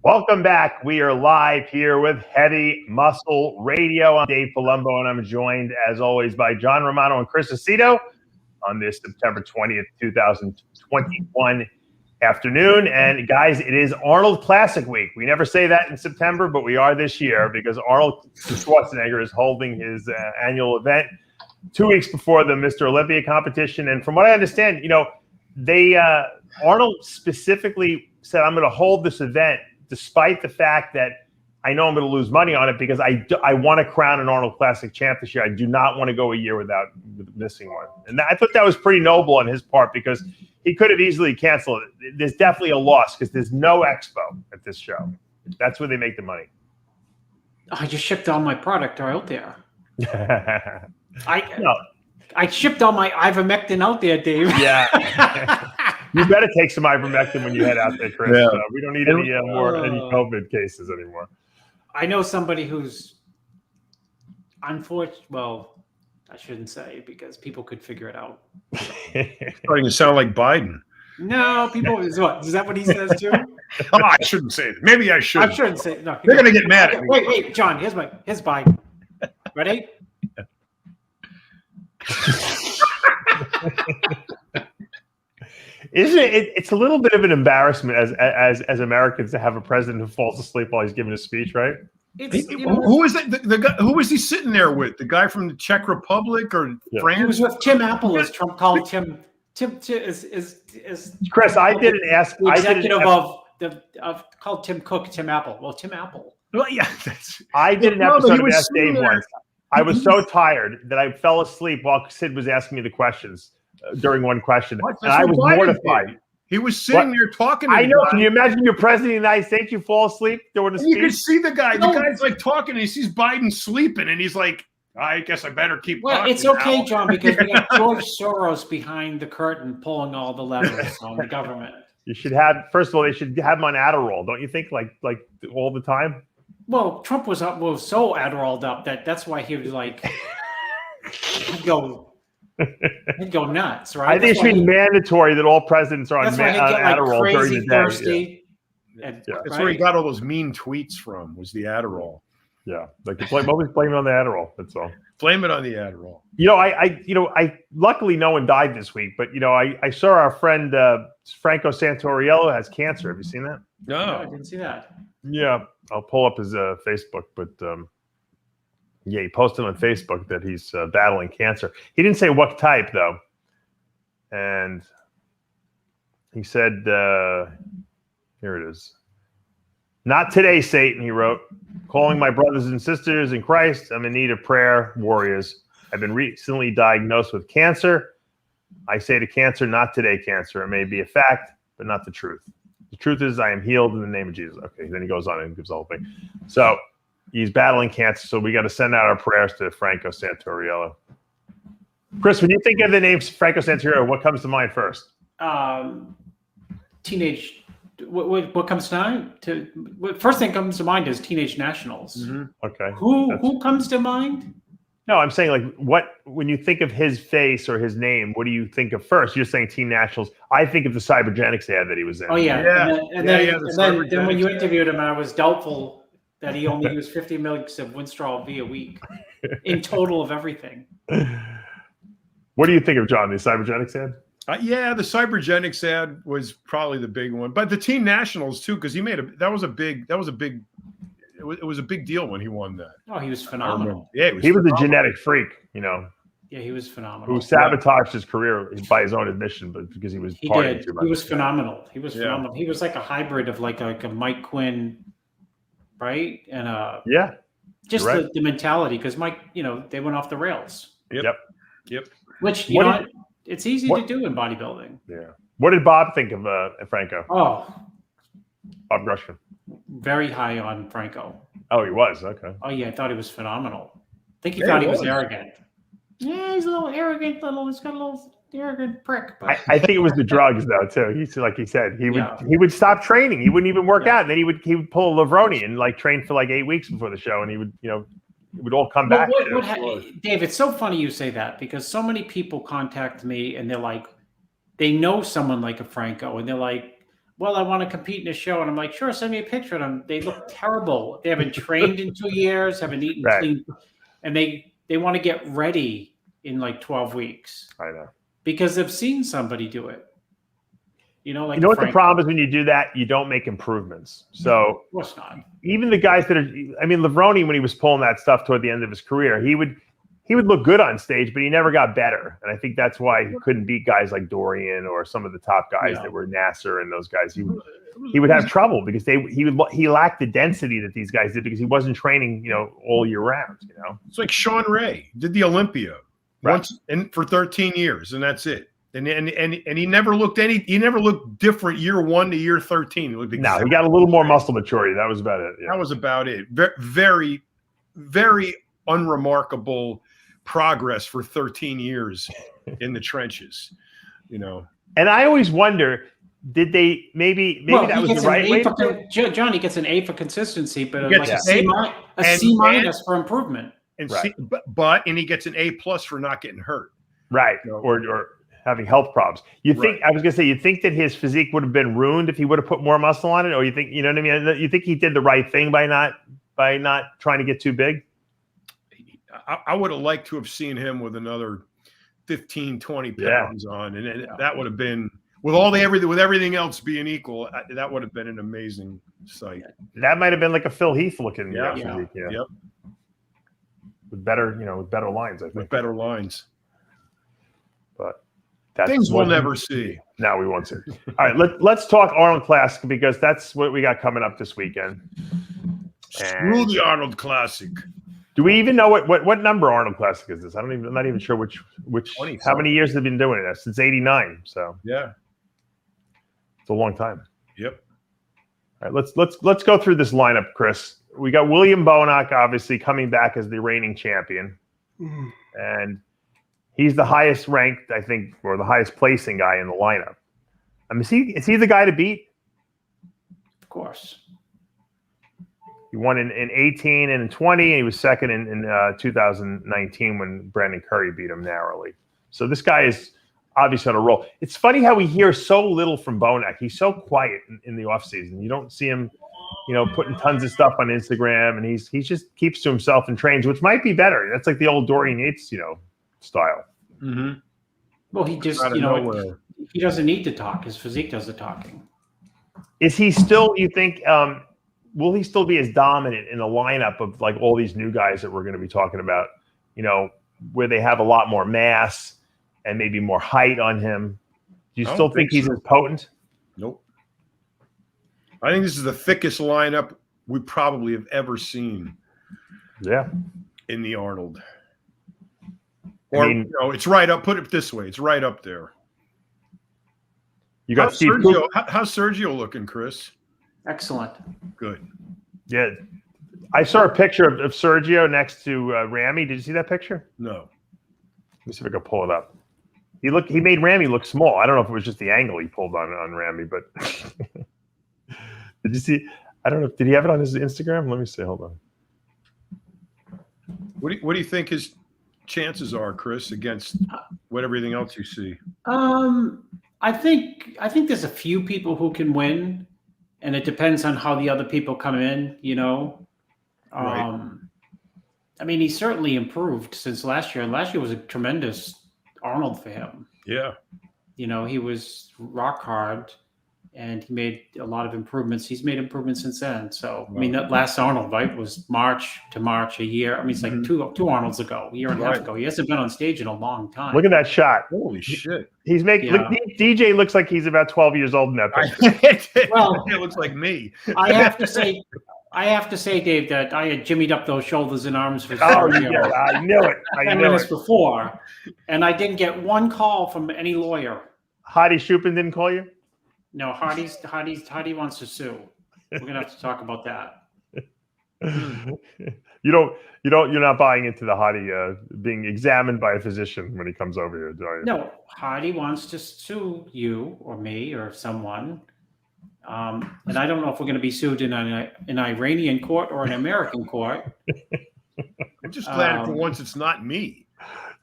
Welcome back. We are live here with Heavy Muscle Radio. I'm Dave Palumbo, and I'm joined, as always, by John Romano and Chris Aceto on this September 20th, 2021 afternoon. And guys, it is Arnold Classic week. We never say that in September, but we are this year because Arnold Schwarzenegger is holding his annual event 2 weeks before the Mr. Olympia competition. And from what I understand, Arnold specifically said, I'm going to hold this event despite the fact that I know I'm going to lose money on it because I want to crown an Arnold Classic champ this year. I do not want to go a year without missing one. And I thought that was pretty noble on his part because he could have easily canceled it. There's definitely a loss because there's no expo at this show. That's where they make the money. I just shipped all my product out there. I shipped all my ivermectin out there, Dave. Yeah. You better take some ivermectin when you head out there, Chris. Yeah. We don't need any COVID cases anymore. I know somebody who's unfortunate. Well, I shouldn't say because people could figure it out. Starting to sound like Biden. No, people. Is that what he says too? Oh, I shouldn't say it. Maybe I should. I shouldn't say it. No, they're going to get mad at me. Wait, John. Here's Biden. Ready? Isn't it? It's a little bit of an embarrassment as Americans to have a president who falls asleep while he's giving a speech, right? Who is it? The guy? Who was he sitting there with? The guy from the Czech Republic or France? He was with Tim Apple, as Trump called Tim. Tim is Chris. I didn't ask. The executive of called Tim Cook Tim Apple. Well, Tim Apple. Well, yeah. I did an episode of Ask Dave once. I was so tired that I fell asleep while Sid was asking me the questions. During one question, and I was mortified. He was sitting there talking. I know. Can you imagine your president of the United States? You fall asleep during a speech. You can see the guy. The guy's like talking, and he sees Biden sleeping, and he's like, "I guess I better keep." Well, talking it's okay, now. John, because we got George Soros behind the curtain, pulling all the levers on the government. You should have. First of all, they should have him on Adderall, don't you think? Like all the time. Well, Trump was so Adderalled up that's why he was like, he'd go nuts, right? I think it should be mandatory that all presidents are on Adderall during the day. Thirsty. Yeah. That's where he got all those mean tweets from. Was the Adderall? Yeah, always blame it on the Adderall. That's all. Blame it on the Adderall. I luckily no one died this week, but I saw our friend Franco Santoriello has cancer. Have you seen that? No, I didn't see that. Yeah, I'll pull up his Facebook, but. Yeah, he posted on Facebook that he's battling cancer. He didn't say what type, though. And he said, here it is. Not today, Satan, he wrote. Calling my brothers and sisters in Christ. I'm in need of prayer, warriors. I've been recently diagnosed with cancer. I say to cancer, not today, cancer. It may be a fact, but not the truth. The truth is I am healed in the name of Jesus. Okay, then he goes on and gives the whole thing. So he's battling cancer, so we got to send out our prayers to Franco Santoriello. Chris, when you think of the name Franco Santoriello, what comes to mind first? Teenage. What comes to mind? First thing comes to mind is Teenage Nationals. Mm-hmm. Okay. Who comes to mind? No, I'm saying when you think of his face or his name, what do you think of first? You're saying Teen Nationals. I think of the Cybergenics ad that he was in. Oh yeah. And then when you ad. interviewed him, I was doubtful that he only used 50 mg of Winstrol V a week in total of everything. What do you think of, John, the Cybergenics ad? Yeah, the Cybergenics ad was probably the big one, but the Teen Nationals too, because he made it was a big deal when he won that. Oh, he was phenomenal. Yeah, he was a genetic freak, Yeah, he was phenomenal. Who sabotaged his career by his own admission, but because he was partying too much. He was phenomenal. He was phenomenal. He was like a hybrid of like a Mike Quinn. Right. And just the mentality, because Mike, they went off the rails. Yep. Which it's easy to do in bodybuilding. Yeah. What did Bob think of Franco? Oh, Bob Grushman. Very high on Franco. Oh, he was. Okay. Oh yeah, I thought he was phenomenal. I think he thought he was arrogant. Yeah, he's a little arrogant. He's got a little arrogant prick. But. I think it was the drugs, though, too. Like he said, he would stop training. He wouldn't even work out, and then he would pull a Levroni and train for 8 weeks before the show, and he would it would all come back. Dave, it's so funny you say that because so many people contact me and they're like, they know someone like a Franco, and they're like, well, I want to compete in a show. And I'm like, sure, send me a picture of them. They look terrible. They haven't trained in 2 years, haven't eaten clean. And they want to get ready in like 12 weeks. I know. Because they've seen somebody do it. You know, like what the problem is when you do that, you don't make improvements. So of course not. Even the guys that are, I mean, Levrone, when he was pulling that stuff toward the end of his career, he would look good on stage, but he never got better. And I think that's why he couldn't beat guys like Dorian or some of the top guys that were Nasser and those guys. He would have trouble because he lacked the density that these guys did because he wasn't training, you know, all year round. You know, it's like Sean Ray did the Olympia once and for 13 years, and that's it. And he never looked different year 1 to year 13. He he got a little more muscle maturity. That was about it. Yeah. That was about it. Very, very unremarkable progress for 13 years in the trenches, you know. And I always wonder, did they maybe that was the right way to do it? John, he gets an A for consistency, but like a C minus for improvement. And but he gets an A+ for not getting hurt. Right. So, or having health problems. You think I was gonna say you think that his physique would have been ruined if he would have put more muscle on it, or you think, you know what I mean? You think he did the right thing by not trying to get too big? I would have liked to have seen him with another 15, 20 pounds on, and that would have been with everything else being equal. That would have been an amazing sight. That might have been like a Phil Heath looking physique. Yeah. Yep. With better lines, I think. With better lines. But that's things we'll never see. No, we won't see. All right, let's talk Arnold Classic because that's what we got coming up this weekend. Screw the Arnold Classic. Do we even know what number Arnold Classic is this? I'm not even sure which how many years they've been doing it since '89. So yeah, it's a long time. Yep. All right, let's go through this lineup, Chris. We got William Bonoch obviously coming back as the reigning champion, and he's the highest ranked, I think, or the highest placing guy in the lineup. I mean, is he the guy to beat? Of course. He won in 18 and in 20, and he was second in 2019 when Brandon Curry beat him narrowly. So this guy is obviously on a roll. It's funny how we hear so little from Bonoch. He's so quiet in the offseason. You don't see him, you know, putting tons of stuff on Instagram, and he just keeps to himself and trains, which might be better. That's like the old Dorian Yates, you know, style. Mm-hmm. Well, he just, you know, he doesn't need to talk. His physique does the talking. Is he still, you think, will he still be as dominant in a lineup of like all these new guys that we're going to be talking about, you know, where they have a lot more mass and maybe more height on him? Do you still think he's as potent? Nope. I think this is the thickest lineup we probably have ever seen. Yeah. In the Arnold. Or, I mean, you know, it's right up. Put it this way. It's right up there. You got how's Sergio looking, Chris? Excellent. Good. Yeah. I saw a picture of Sergio next to Ramy. Did you see that picture? No. Let me see if I can pull it up. He made Ramy look small. I don't know if it was just the angle he pulled on Ramy, but did you see? I don't know. Did he have it on his Instagram? Let me see. Hold on. What do you think his chances are, Chris, against everything else you see? I think there's a few people who can win, and it depends on how the other people come in, you know. Right. I mean, he certainly improved since last year, and last year was a tremendous Arnold for him. Yeah. You know, he was rock hard, and he made a lot of improvements. He's made improvements since then. So, I mean, that last Arnold, right, was March to March a year. I mean, it's like two Arnolds ago, a year and a half ago. He hasn't been on stage in a long time. Look at that shot. Holy shit. He's making DJ looks like he's about 12 years old in that picture. Well, it looks like me. I have to say, Dave, that I had jimmied up those shoulders and arms for Sergio. I knew it. 10 minutes before, and I didn't get one call from any lawyer. Hadi Chupin didn't call you? No, Hadi wants to sue. We're gonna have to talk about that. You're not buying into the Hadi being examined by a physician when he comes over here, do you? No, Hadi wants to sue you or me or someone. And I don't know if we're going to be sued in an Iranian court or an American court. I'm just glad for once it's not me.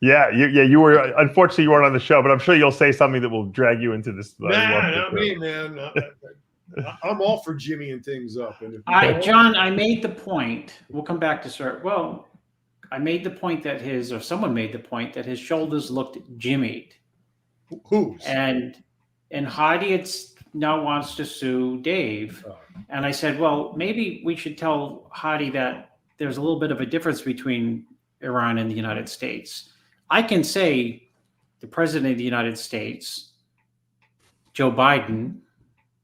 Yeah, you were. Unfortunately, you weren't on the show, but I'm sure you'll say something that will drag you into this. Nah, not me, man. I'm all for jimmying things up. And John, I made the point. We'll come back to sir. Well, I made the point that someone made the point that his shoulders looked jimmied. Whose? And Hardy now wants to sue Dave. And I said, well, maybe we should tell Hardy that there's a little bit of a difference between Iran and the United States. I can say the president of the United States, Joe Biden,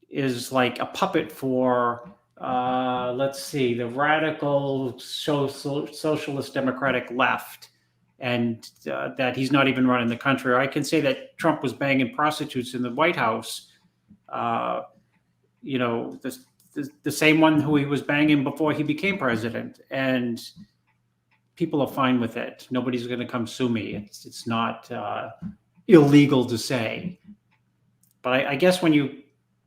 is like a puppet for, the radical socialist democratic left, and that he's not even running the country. Or I can say that Trump was banging prostitutes in the White House, the same one who he was banging before he became president. And people are fine with it. Nobody's going to come sue me. It's not illegal to say. But I guess when you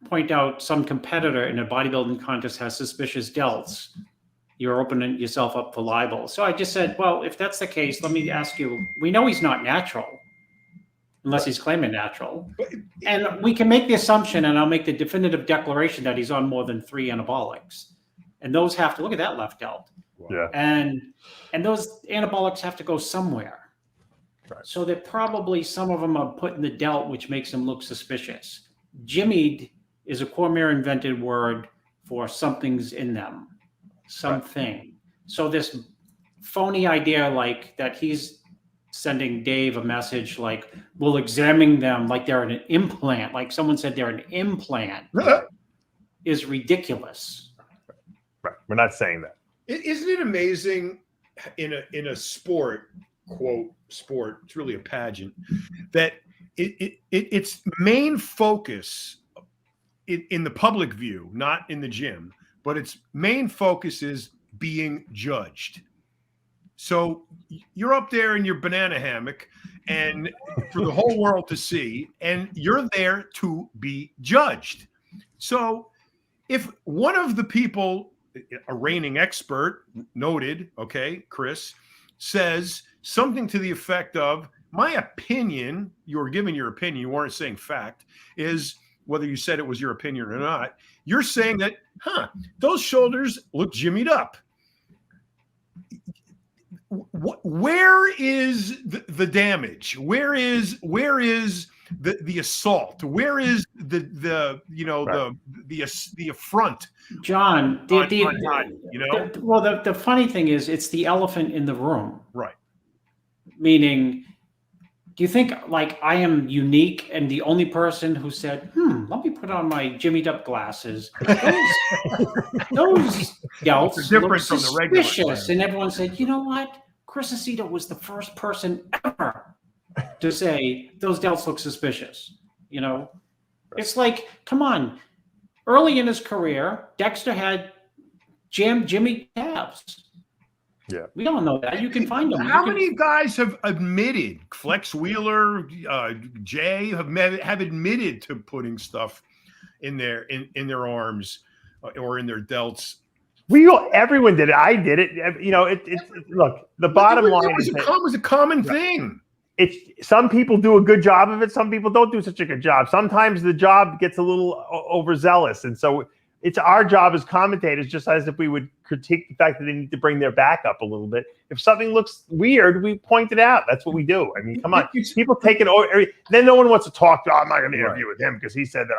point out some competitor in a bodybuilding contest has suspicious delts, you're opening yourself up for libel. So I just said, well, if that's the case, let me ask you, we know he's not natural, unless he's claiming natural. And we can make the assumption, and I'll make the definitive declaration that he's on more than 3 anabolics. And those have to, look at that left delt. Yeah. And those anabolics have to go somewhere. Right. So that probably some of them are put in the delt, which makes them look suspicious. Jimmied is a Cormier invented word for something's in them, something. Right. So this phony idea like that he's sending Dave a message like, we'll examine them like they're an implant, like someone said they're an implant, is ridiculous. Right. We're not saying that. Isn't it amazing in a sport, quote, sport, it's really a pageant, that its main focus in the public view, not in the gym, but its main focus is being judged. So you're up there in your banana hammock and for the whole world to see, and you're there to be judged. So if one of the people, a reigning expert, noted, okay, Chris, says something to the effect of, my opinion, you were giving your opinion, you weren't saying fact, is whether you said it was your opinion or not, you're saying that, those shoulders look jimmied up. Where is the damage? Where is the assault? Where is the affront? John, the funny thing is, it's the elephant in the room. Right. Meaning, do you think like I am unique and the only person who said, let me put on my jimmied up glasses? Those delts look suspicious. And everyone said, you know what? Chris Aceto was the first person ever to say those delts look suspicious. You know, it's like, come on. Early in his career, Dexter had jimmy calves. Yeah, we all know that. You can find them. How many guys have admitted? Flex Wheeler, Jay have admitted to putting stuff in their arms or in their delts. Everyone did it. I did it. Look, the bottom line is it was a common thing. Some people do a good job of it. Some people don't do such a good job. Sometimes the job gets a little overzealous, and so it's our job as commentators, just as if we would critique the fact that they need to bring their back up a little bit. If something looks weird, we point it out. That's what we do. I mean, come on. People take it over. Then no one wants to talk. I'm not going to interview with him because he said that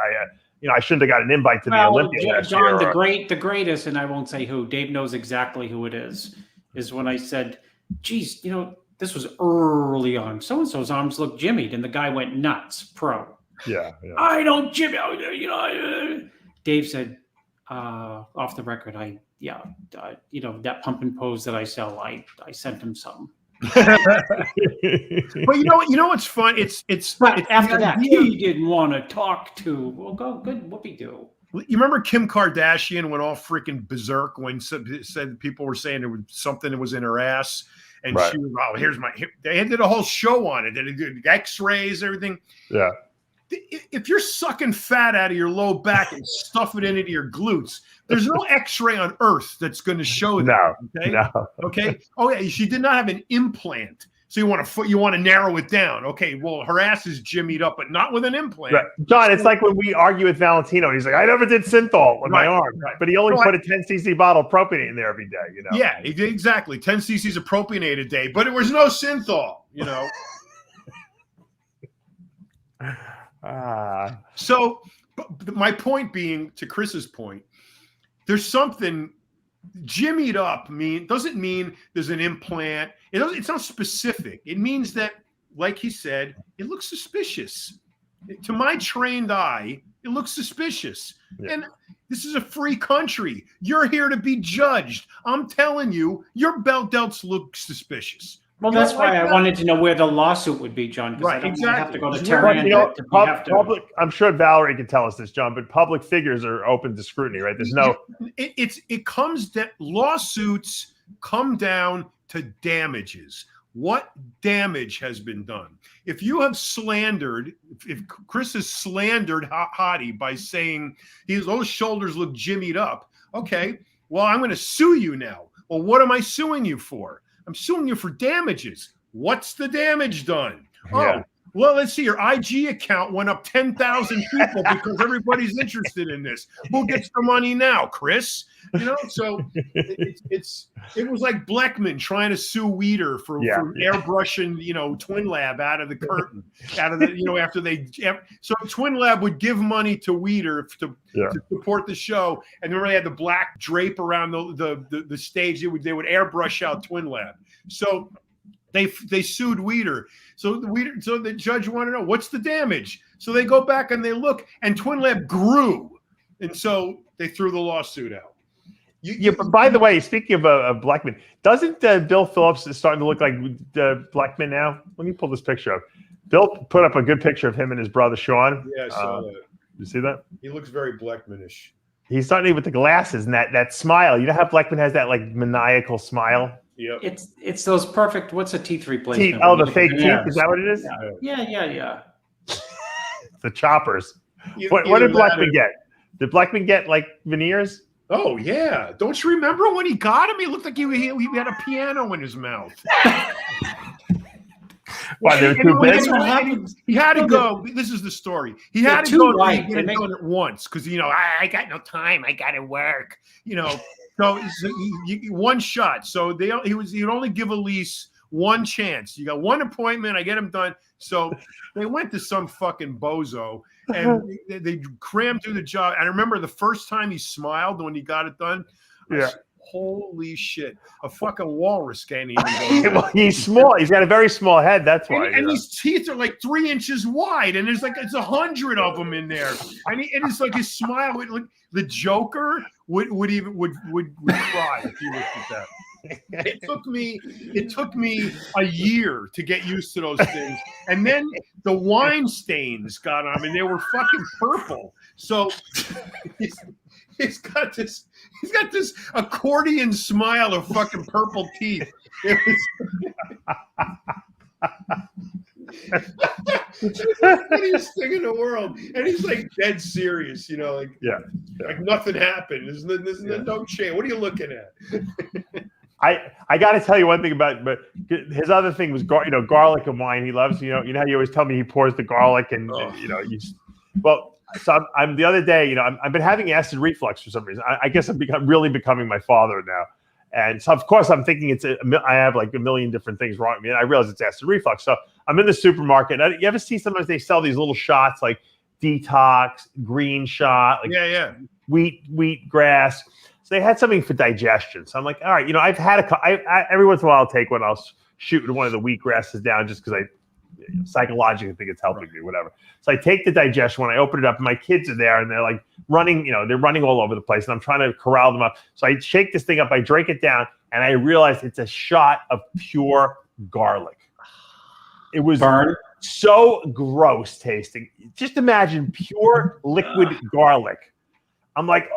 I shouldn't have got an invite to the Olympics. John, the greatest, and I won't say who. Dave knows exactly who it is when I said, geez, this was early on. So-and-so's arms look jimmied, and the guy went nuts, pro. Yeah. I don't jimmy. Dave said, off the record, that pump and pose that I sell, I sent him some. But you know what's fun? It's after that he didn't want to talk to. Well, go good. Whoopie do. You remember Kim Kardashian went all freaking berserk when said people were saying there was something that was in her ass, and she was they did a whole show on it. They did X-rays, everything. Yeah. If you're sucking fat out of your low back and stuff it into your glutes, there's no X-ray on Earth that's going to show that. No. Okay. Oh yeah, she did not have an implant. So you want to narrow it down. Okay, well, her ass is jimmied up, but not with an implant. Right. John, it's like when we argue with Valentino. He's like, I never did synthol with my arm, but he only put a 10 cc bottle of propionate in there every day. You know? Yeah, exactly. 10 cc's of propionate a day, but it was no synthol. You know. So, but my point being, to Chris's point, there's something. Jimmied up doesn't mean there's an implant. It's not specific. It means that, like he said, it looks suspicious. To my trained eye, it looks suspicious. Yeah. And this is a free country. You're here to be judged. I'm telling you, your belt delts look suspicious. Well, that's why I wanted to know where the lawsuit would be, John. Right, exactly. I have to go to Tehran. Public. I'm sure Valerie can tell us this, John. But public figures are open to scrutiny, right? There's no. It comes that lawsuits come down to damages. What damage has been done? If you have slandered, if Chris has slandered Hottie by saying those shoulders look jimmied up, okay. Well, I'm going to sue you now. Well, what am I suing you for? I'm suing you for damages. What's the damage done? Yeah. Oh, well, let's see. Your IG account went up 10,000 people because everybody's interested in this. Who gets the money now, Chris? You know, so it was like Bleckman trying to sue Weeder for airbrushing, Twin Lab out of the curtain, after they. So Twin Lab would give money to Weeder to support the show, and remember they had the black drape around the stage. They would airbrush out Twin Lab. So they sued Weeder. So the judge wanted to know what's the damage. So they go back and they look, and Twin Lab grew, and so they threw the lawsuit out. But by the way, speaking of Bleckman, doesn't Bill Phillips is starting to look like Bleckman now? Let me pull this picture up. Bill put up a good picture of him and his brother Sean. Yeah, I saw that. You see that? He looks very Bleckmanish. He's starting with the glasses and that smile. You know how Bleckman has that like maniacal smile? Yeah. It's those perfect. What's a teeth replacement? Oh, the fake teeth. Is that what it is? Yeah. The choppers. What did Bleckman get? Did Bleckman get like veneers? Oh yeah! Don't you remember when he got him? He looked like he had a piano in his mouth. Why, they were too big? He had to go. This is the story. He had to go and get it done at once because I got no time. I got to work. So one shot. So he'd only give Elise one chance. You got one appointment. I get him done. So they went to some fucking bozo and they crammed through the job. And I remember the first time he smiled when he got it done. Yeah. Holy shit! A fucking walrus can't even go. Well, he's small. He's got a very small head. That's why. And his teeth are like 3 inches wide, and it's 100 of them in there. And it's like his smile. The Joker would cry if he looked at that. It took me a year to get used to those things, and then the wine stains got on him, and they were fucking purple. So he's got this accordion smile of fucking purple teeth. The funniest thing in the world, and he's like dead serious, like nothing happened. There's no chance. What are you looking at? I got to tell you one thing but his other thing was garlic and wine. He loves you know how you always tell me he pours the garlic and so I'm the other day I've been having acid reflux for some reason. I guess I'm really becoming my father now, and so of course I'm thinking I have like a million different things wrong with me, and I realize it's acid reflux. So I'm in the supermarket. You ever see sometimes they sell these little shots like detox, green shot, like wheat grass. So they had something for digestion. So I'm like, all right, I've had every once in a while I'll take one. I'll shoot one of the wheat grasses down just because I psychologically think it's helping me, whatever. So I take the digestion one, I open it up, and my kids are there, and they're like running, they're running all over the place, and I'm trying to corral them up. So I shake this thing up, I drink it down, and I realize it's a shot of pure garlic. It was so gross tasting. Just imagine pure liquid garlic. I'm like,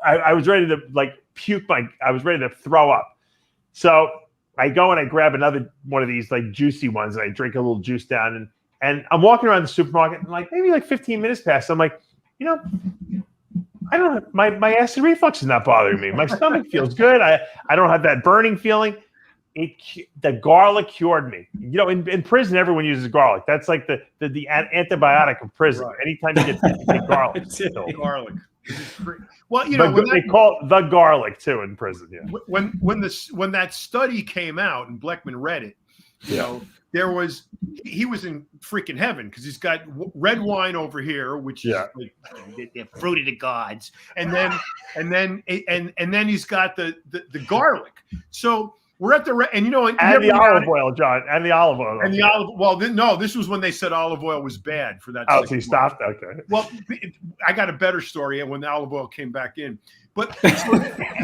I was ready to puke I was ready to throw up. So I go and I grab another one of these juicy ones, and I drink a little juice down, and I'm walking around the supermarket, and maybe 15 minutes pass. I'm like, I don't my acid reflux is not bothering me. My stomach feels good. I don't have that burning feeling. the garlic cured me. You know, in prison, everyone uses garlic. That's like the antibiotic of prison. Right. Anytime you get garlic, garlic. Well, you know, they call it the garlic too in prison. Yeah. When that study came out and Bleckman read it, you know, he was in freaking heaven because he's got red wine over here, which is like the fruit of the gods, and then he's got the garlic. So we're at the and you know and the olive oil, John, and the olive oil, and the olive. Well, no, this was when they said olive oil was bad for that. Oh, so he stopped. Okay. Well, I got a better story when the olive oil came back in. But so,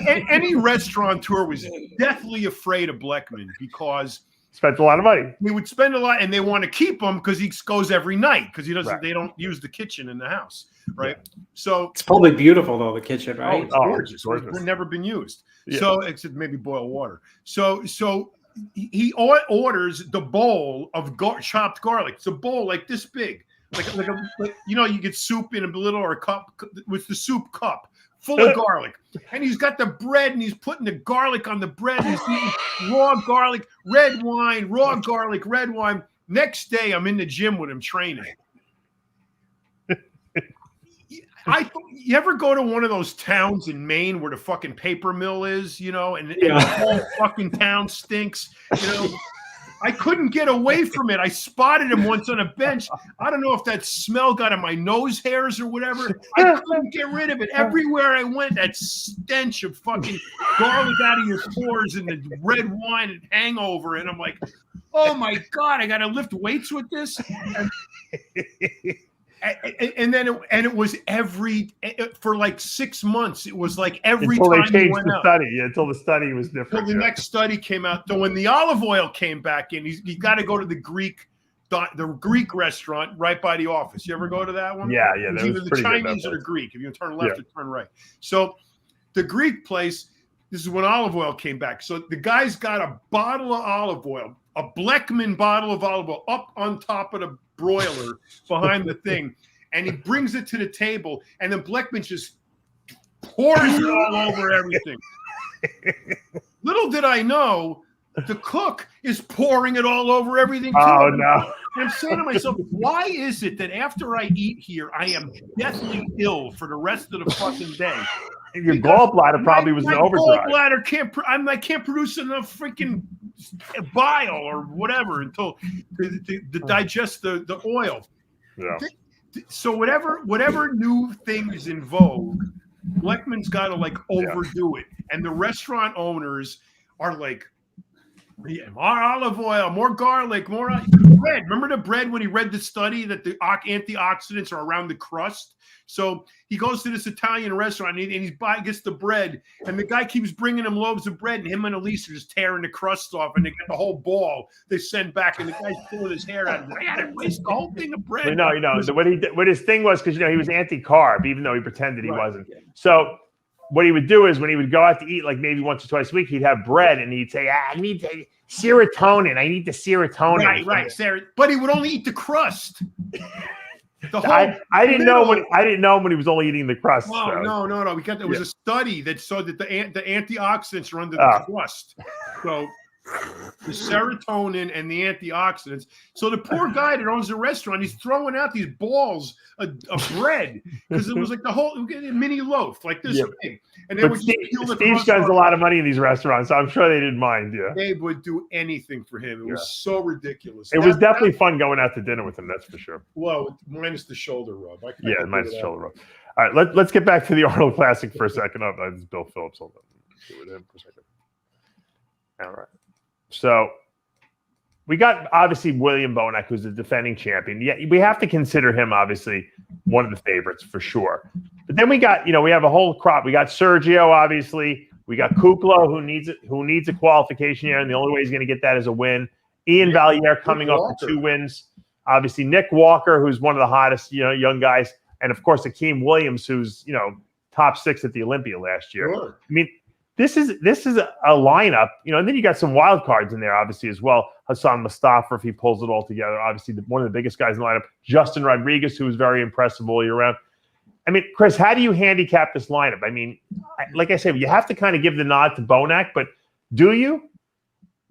any restaurateur was deathly afraid of Bleckman because spent a lot of money. He would spend a lot, and they want to keep him because he goes every night because he doesn't. Right. They don't use the kitchen in the house, right? Yeah. So it's probably beautiful though, the kitchen, right? Oh, it's gorgeous. It's never been used. Yeah. So except maybe boil water. So he orders the bowl of chopped garlic. It's a bowl like this big, like you know, you get soup in a little or a cup with the soup cup. Full of garlic, and he's got the bread, and he's putting the garlic on the bread. And he's eating raw garlic, red wine, raw garlic, red wine. Next day, I'm in the gym with him training. You ever go to one of those towns in Maine where the fucking paper mill is, you know, and the whole fucking town stinks, you know? I couldn't get away from it. I spotted him once on a bench. I don't know if that smell got in my nose hairs or whatever. I couldn't get rid of it. Everywhere I went, that stench of fucking garlic out of your pores and the red wine and hangover. And I'm like, oh my God, I got to lift weights with this? And then it was for like 6 months. It was like every until time they he changed went the out. study. Yeah, until the study was different. Until the next study came out. So when the olive oil came back in, you got to go to the Greek restaurant right by the office. You ever go to that one? Yeah. It's either the Chinese or the Greek. If you turn left or turn right. So the Greek place. This is when olive oil came back. So the guy's got a bottle of olive oil, a Bleckman bottle of olive oil up on top of the broiler behind the thing, and he brings it to the table, and then Bleckman just pours it all over everything. Little did I know, the cook is pouring it all over everything too. Oh no. And I'm saying to myself, why is it that after I eat here, I am deathly ill for the rest of the fucking day? Your gallbladder probably was in overdrive. Gallbladder can't produce enough freaking bile or whatever until to digest the oil. Yeah. So whatever new thing is in vogue, Bleckman's got to like overdo it, and the restaurant owners are like, more olive oil, more garlic, more bread. Remember the bread when he read the study that the antioxidants are around the crust? So he goes to this Italian restaurant and he gets the bread, and the guy keeps bringing him loaves of bread, and him and Elise are just tearing the crust off, and they get the whole ball they send back, and the guy's pulling his hair out. I had to waste the whole thing of bread. No, what his thing was, because he was anti-carb, even though he pretended he wasn't. So what he would do is when he would go out to eat, like maybe once or twice a week, he'd have bread, and he'd say, I need serotonin. I need the serotonin. Right, Sarah. But he would only eat the crust. I didn't know when he was only eating the crust. No. There was a study that showed that the antioxidants are under the crust. So the serotonin and the antioxidants. So the poor guy that owns the restaurant, he's throwing out these balls of bread because it was like the whole mini loaf, like this big. And they would Steve spends a lot of money in these restaurants, so I'm sure they didn't mind. Yeah, they would do anything for him. It was so ridiculous. It was definitely fun going out to dinner with him. That's for sure. Well, minus the shoulder rub. Minus the shoulder rub. All right, let's get back to the Arnold Classic for a second. This is Bill Phillips. Hold on. Let's do it with him for a second. All right. So we got obviously William Bonoch, who's the defending champion. Yeah, we have to consider him obviously one of the favorites for sure. But then we got, we have a whole crop. We got Sergio, obviously. We got Kukla, who needs a qualification here, and the only way he's going to get that is a win. Ian Valliere coming up with 2 wins. Obviously, Nick Walker, who's one of the hottest, young guys, and of course Akeem Williams, who's top 6 at the Olympia last year. Sure. I mean, this is a lineup, and then you got some wild cards in there, obviously, as well. Hassan Mustafa, if he pulls it all together, obviously one of the biggest guys in the lineup. Justin Rodriguez, who was very impressive all year round. I mean, Chris, how do you handicap this lineup? I mean, like I said, you have to kind of give the nod to Bonoch, but do you?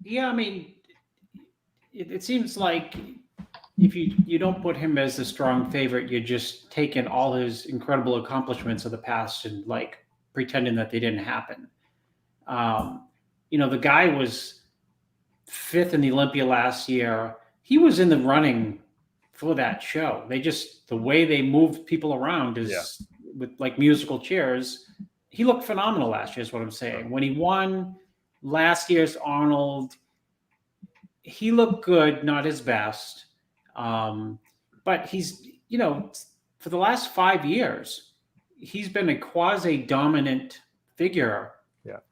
Yeah, I mean, it seems like if you don't put him as a strong favorite, you're just taking all his incredible accomplishments of the past and like pretending that they didn't happen. The guy was fifth in the Olympia last year. He was in the running for that show. The way they moved people around is with like musical chairs. He looked phenomenal last year, is what I'm saying. When he won last year's Arnold, he looked good, not his best. But he's, for the last 5 years, he's been a quasi-dominant figure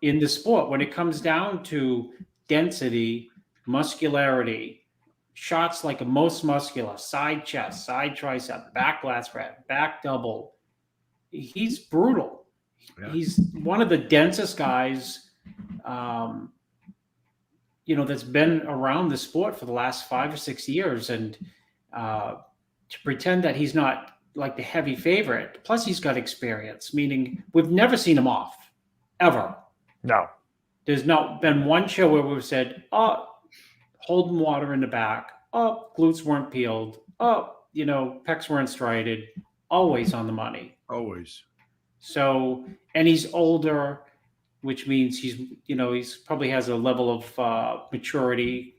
in the sport when it comes down to density, muscularity, shots like a most muscular, side chest, side tricep, back lat spread, back double. He's brutal. Yeah. He's one of the densest guys, that's been around the sport for the last 5 or 6 years. And to pretend that he's not like the heavy favorite, plus he's got experience, meaning we've never seen him off, ever. No. There's not been one show where we've said, oh, holding water in the back, oh, glutes weren't peeled, oh, pecs weren't striated, always on the money. Always. So, and he's older, which means he's probably has a level of maturity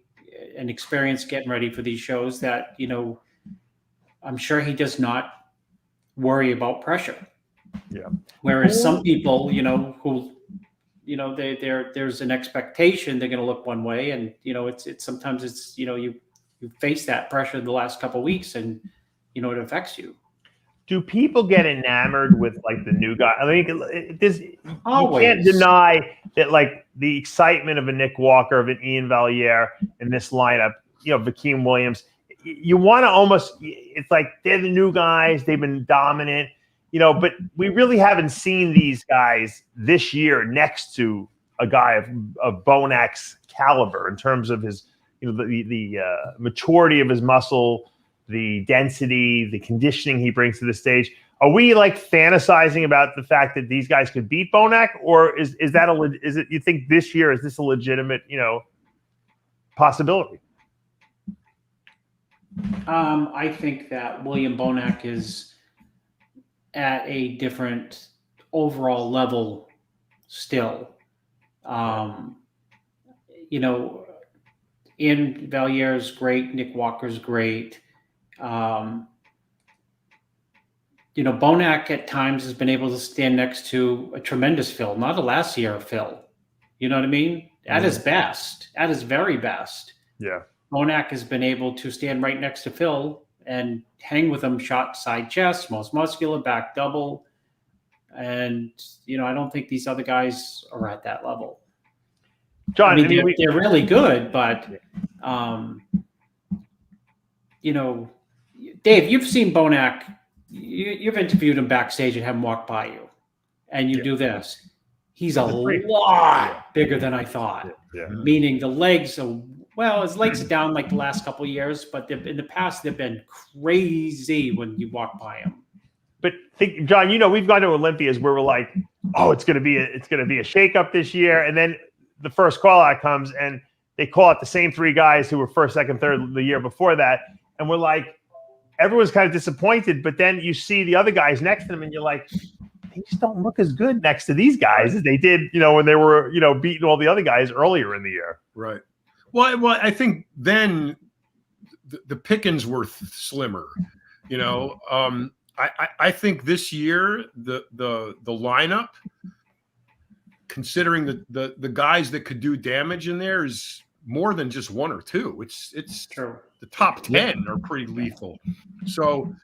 and experience getting ready for these shows that, I'm sure he does not worry about pressure. Yeah. Whereas some people, who, there's an expectation they're going to look one way, and it's sometimes it's you face that pressure the last couple of weeks, and it affects you. Do people get enamored with like the new guy? I mean, you can't deny that like the excitement of a Nick Walker, of an Ian Valliere in this lineup, Vakeem Williams. You want to almost, it's like they're the new guys. They've been dominant. But we really haven't seen these guys this year next to a guy of Bonach's caliber in terms of his, the maturity of his muscle, the density, the conditioning he brings to the stage. Are we like fantasizing about the fact that these guys could beat Bonoch, or is it you think this year is this a legitimate possibility? I think that William Bonoch is at a different overall level still. Ian Valliere's great. Nick Walker's great. Bonoch at times has been able to stand next to a tremendous Phil, not a last year Phil. You know what I mean? At his best, at his very best. Yeah. Bonoch has been able to stand right next to Phil and hang with him, shot side chest, most muscular, back double. And, I don't think these other guys are at that level. John, they're really good, but, Dave, you've seen Bonoch. You've interviewed him backstage and have him walk by you, and you do this. He's a lot bigger than I thought. Yeah. Meaning the legs are, his legs are down like the last couple of years, but in the past they've been crazy when you walk by him. But John, we've gone to Olympias where we're like, oh, it's going to be a shakeup this year, and then the first call out comes and they call out the same three guys who were first, second, third the year before that, and we're like, everyone's kind of disappointed. But then you see the other guys next to them, and you're like, they just don't look as good next to these guys as they did, when they were, beating all the other guys earlier in the year. Right. Well, I think then the pickings were slimmer. I think this year the lineup, considering the guys that could do damage in there, is more than just one or two. It's true. The top 10 are pretty lethal. So,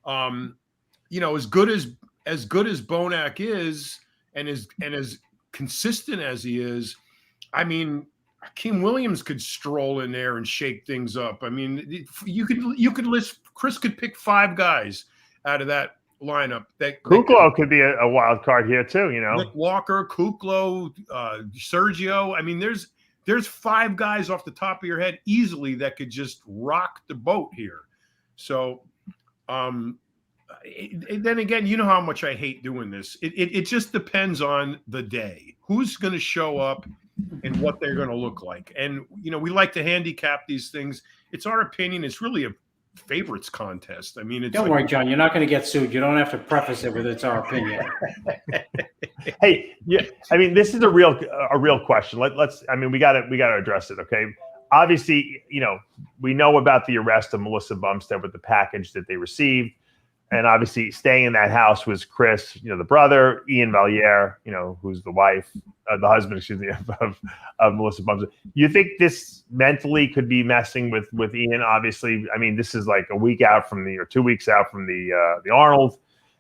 as good as Bonoch is, and as consistent as he is, I mean, Hakeem Williams could stroll in there and shake things up. I mean, you could list. Chris could pick 5 guys out of that lineup. Kuklo could be a wild card here too. Nick Walker, Kuklo, Sergio. I mean, there's 5 guys off the top of your head easily that could just rock the boat here. So, then again, you know how much I hate doing this. It just depends on the day. Who's going to show up and what they're going to look like. And, we like to handicap these things. It's our opinion. It's really a favorites contest. I mean, don't worry, John, you're not going to get sued. You don't have to preface it with it's our opinion. Hey, yeah, I mean, this is a real question. Let's we got to address it. Okay. Obviously, we know about the arrest of Melissa Bumstead with the package that they received. And obviously staying in that house was Chris, the brother, Ian Valier, who's the husband, of Melissa Bumstead. You think this mentally could be messing with Ian? Obviously, I mean, this is like a week out from or 2 weeks out from the Arnold.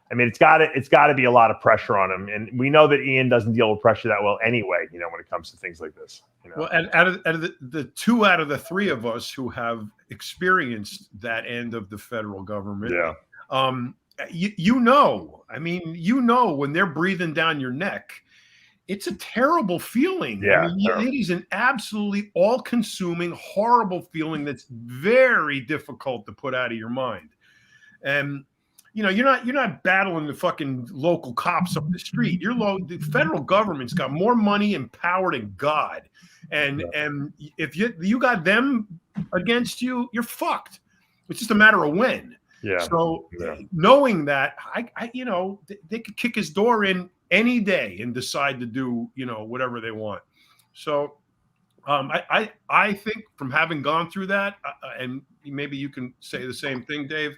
I mean, it's got to be a lot of pressure on him. And we know that Ian doesn't deal with pressure that well anyway, when it comes to things like this. Well, out of the 2 out of the 3 of us who have experienced that end of the federal government. Yeah. When they're breathing down your neck, it's a terrible feeling. Yeah, it is an absolutely all-consuming, horrible feeling that's very difficult to put out of your mind. And you're not battling the fucking local cops up the street. The federal government's got more money and power than God, and if you got them against you, you're fucked. It's just a matter of when. Yeah. So knowing that, they could kick his door in any day and decide to do, whatever they want. So I think from having gone through that, and maybe you can say the same thing, Dave,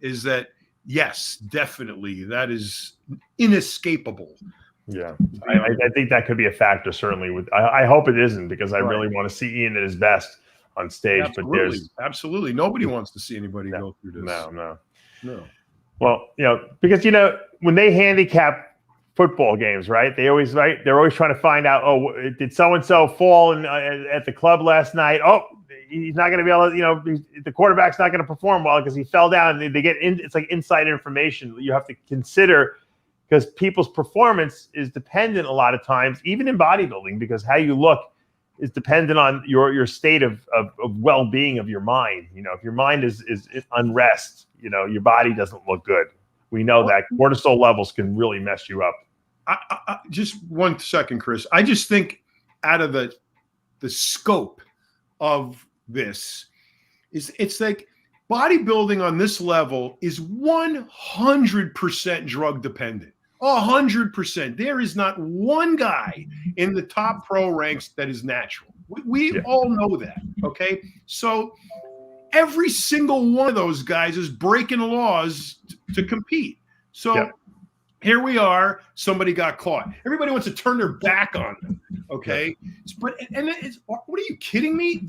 is that, yes, definitely, that is inescapable. Yeah. I think that could be a factor, certainly. I hope it isn't, because I really want to see Ian at his best on stage. Absolutely. But absolutely nobody wants to see anybody go through this. No. Well, because when they handicap football games, right? They're always trying to find out, did so and so fall at the club last night? Oh, he's not going to be able to, the quarterback's not going to perform well because he fell down. They get in. It's like inside information you have to consider, because people's performance is dependent a lot of times, even in bodybuilding, because how you look is dependent on your state of well-being of your mind. If your mind is unrest, your body doesn't look good. We know that cortisol levels can really mess you up. I just 1 second, Chris. I just think out of the scope of this it's like bodybuilding on this level is 100% drug dependent. 100%. There is not one guy in the top pro ranks that is natural. We all know that. Okay. So every single one of those guys is breaking the laws to compete. So here we are. Somebody got caught. Everybody wants to turn their back on them. Okay. What are you kidding me?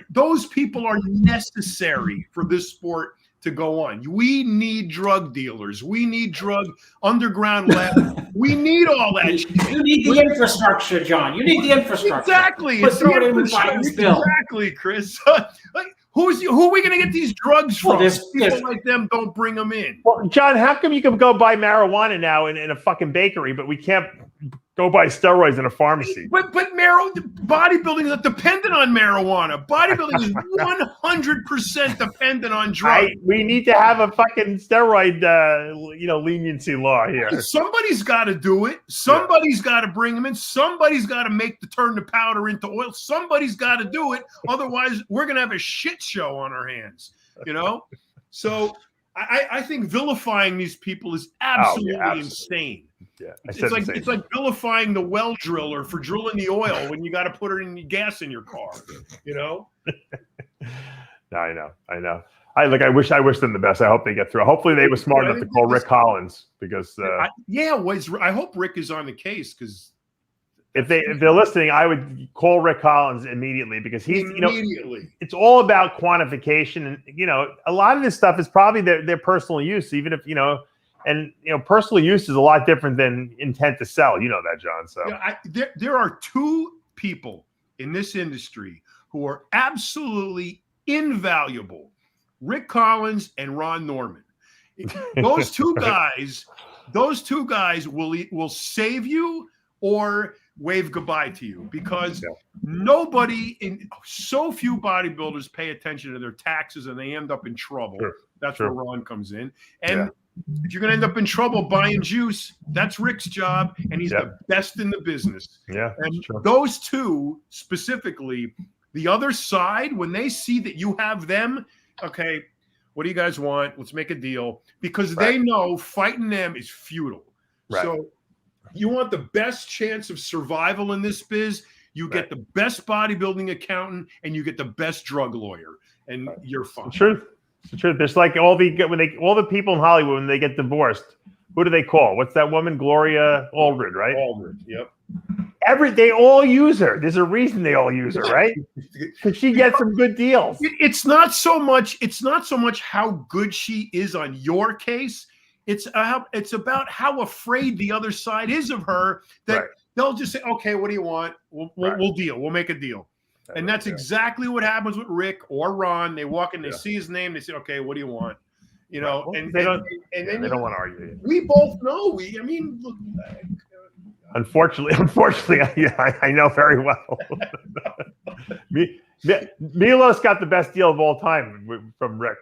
Those people are necessary for this sport to go on. We need drug dealers. We need drug underground labs. We need all that shit. You need the infrastructure, John. You need the infrastructure. Exactly. Exactly, Chris. Who are we going to get these drugs from? People like them don't bring them in. Well, John, how come you can go buy marijuana now in a fucking bakery, but we can't go buy steroids in a pharmacy? But bodybuilding is not dependent on marijuana. Bodybuilding is 100% dependent on drugs. We need to have a fucking steroid, leniency law here. Somebody's got to do it. Somebody's got to bring them in. Somebody's got to turn the powder into oil. Somebody's got to do it. Otherwise, we're going to have a shit show on our hands. So I think vilifying these people is absolutely insane. Yeah, it's like vilifying the well driller for drilling the oil when you got to put it in gas in your car. No, I know. I wish them the best. I hope they get through. Hopefully, they were smart enough to call Rick Collins, because I hope Rick is on the case, because if they're listening, I would call Rick Collins immediately, because he's it's all about quantification, and a lot of this stuff is probably their personal use, even if And personal use is a lot different than intent to sell. You know that, John. So there are 2 people in this industry who are absolutely invaluable: Rick Collins and Ron Norman. Those two guys will save you or wave goodbye to you, because so few bodybuilders pay attention to their taxes, and they end up in trouble. That's where Ron comes in. And if you're going to end up in trouble buying juice, that's Rick's job, and he's Yep. the best in the business. Yeah, And that's true. those two specifically, the other side, when they see that you have them, okay, what do you guys want? Let's make a deal, because they know fighting them is futile. Right. So you want the best chance of survival in this biz. You get the best bodybuilding accountant, and you get the best drug lawyer, and you're fine. It's the truth. It's the truth. There's like all the people in Hollywood when they get divorced, who do they call? What's that woman? Gloria Allred, right? Allred, yep. They all use her. There's a reason they all use her, right? Because she gets some good deals. It's not so much how good she is on your case. It's about how afraid the other side is of her that they'll just say, okay, what do you want? We'll deal. We'll make a deal. And that's exactly what happens with Rick or Ron. They walk in, they see his name, they say, okay, what do you want? You know, Well, and they don't want to argue. We both know. Look. Unfortunately, I know very well. Milos got the best deal of all time from Rick.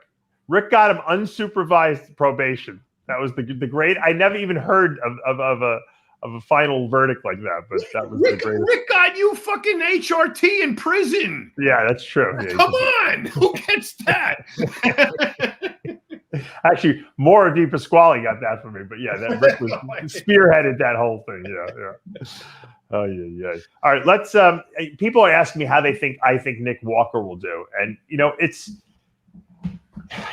Rick got him unsupervised probation. That was the great. I never even heard of a final verdict like that, but that was the greatest. Rick got you fucking HRT in prison. Yeah, that's true. Yeah, come on, who gets that? Actually, Mauro Di Pasquale got that for me, but yeah, that Rick was spearheaded that whole thing. Yeah. Oh yeah. All right, let's. People are asking me how I think Nick Walker will do, and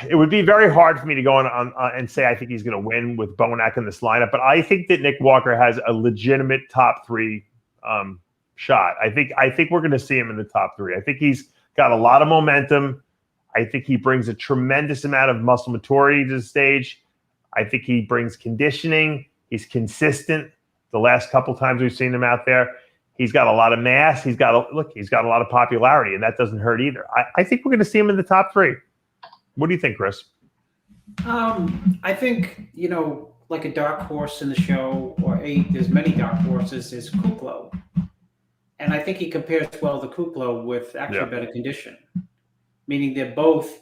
it would be very hard for me to go on and say I think he's going to win with Bonoch in this lineup, but I think that Nick Walker has a legitimate top 3 shot. I think we're going to see him in the top 3. I think he's got a lot of momentum. I think he brings a tremendous amount of muscle maturity to the stage. I think he brings conditioning. He's consistent. The last couple times we've seen him out there, he's got a lot of mass. He's got a lot of popularity, and that doesn't hurt either. I think we're going to see him in the top 3. What do you think, Chris? I think, like a dark horse in the show, there's many dark horses, is Kuklo. And I think he compares well to Kuklo with actually better condition. Meaning they both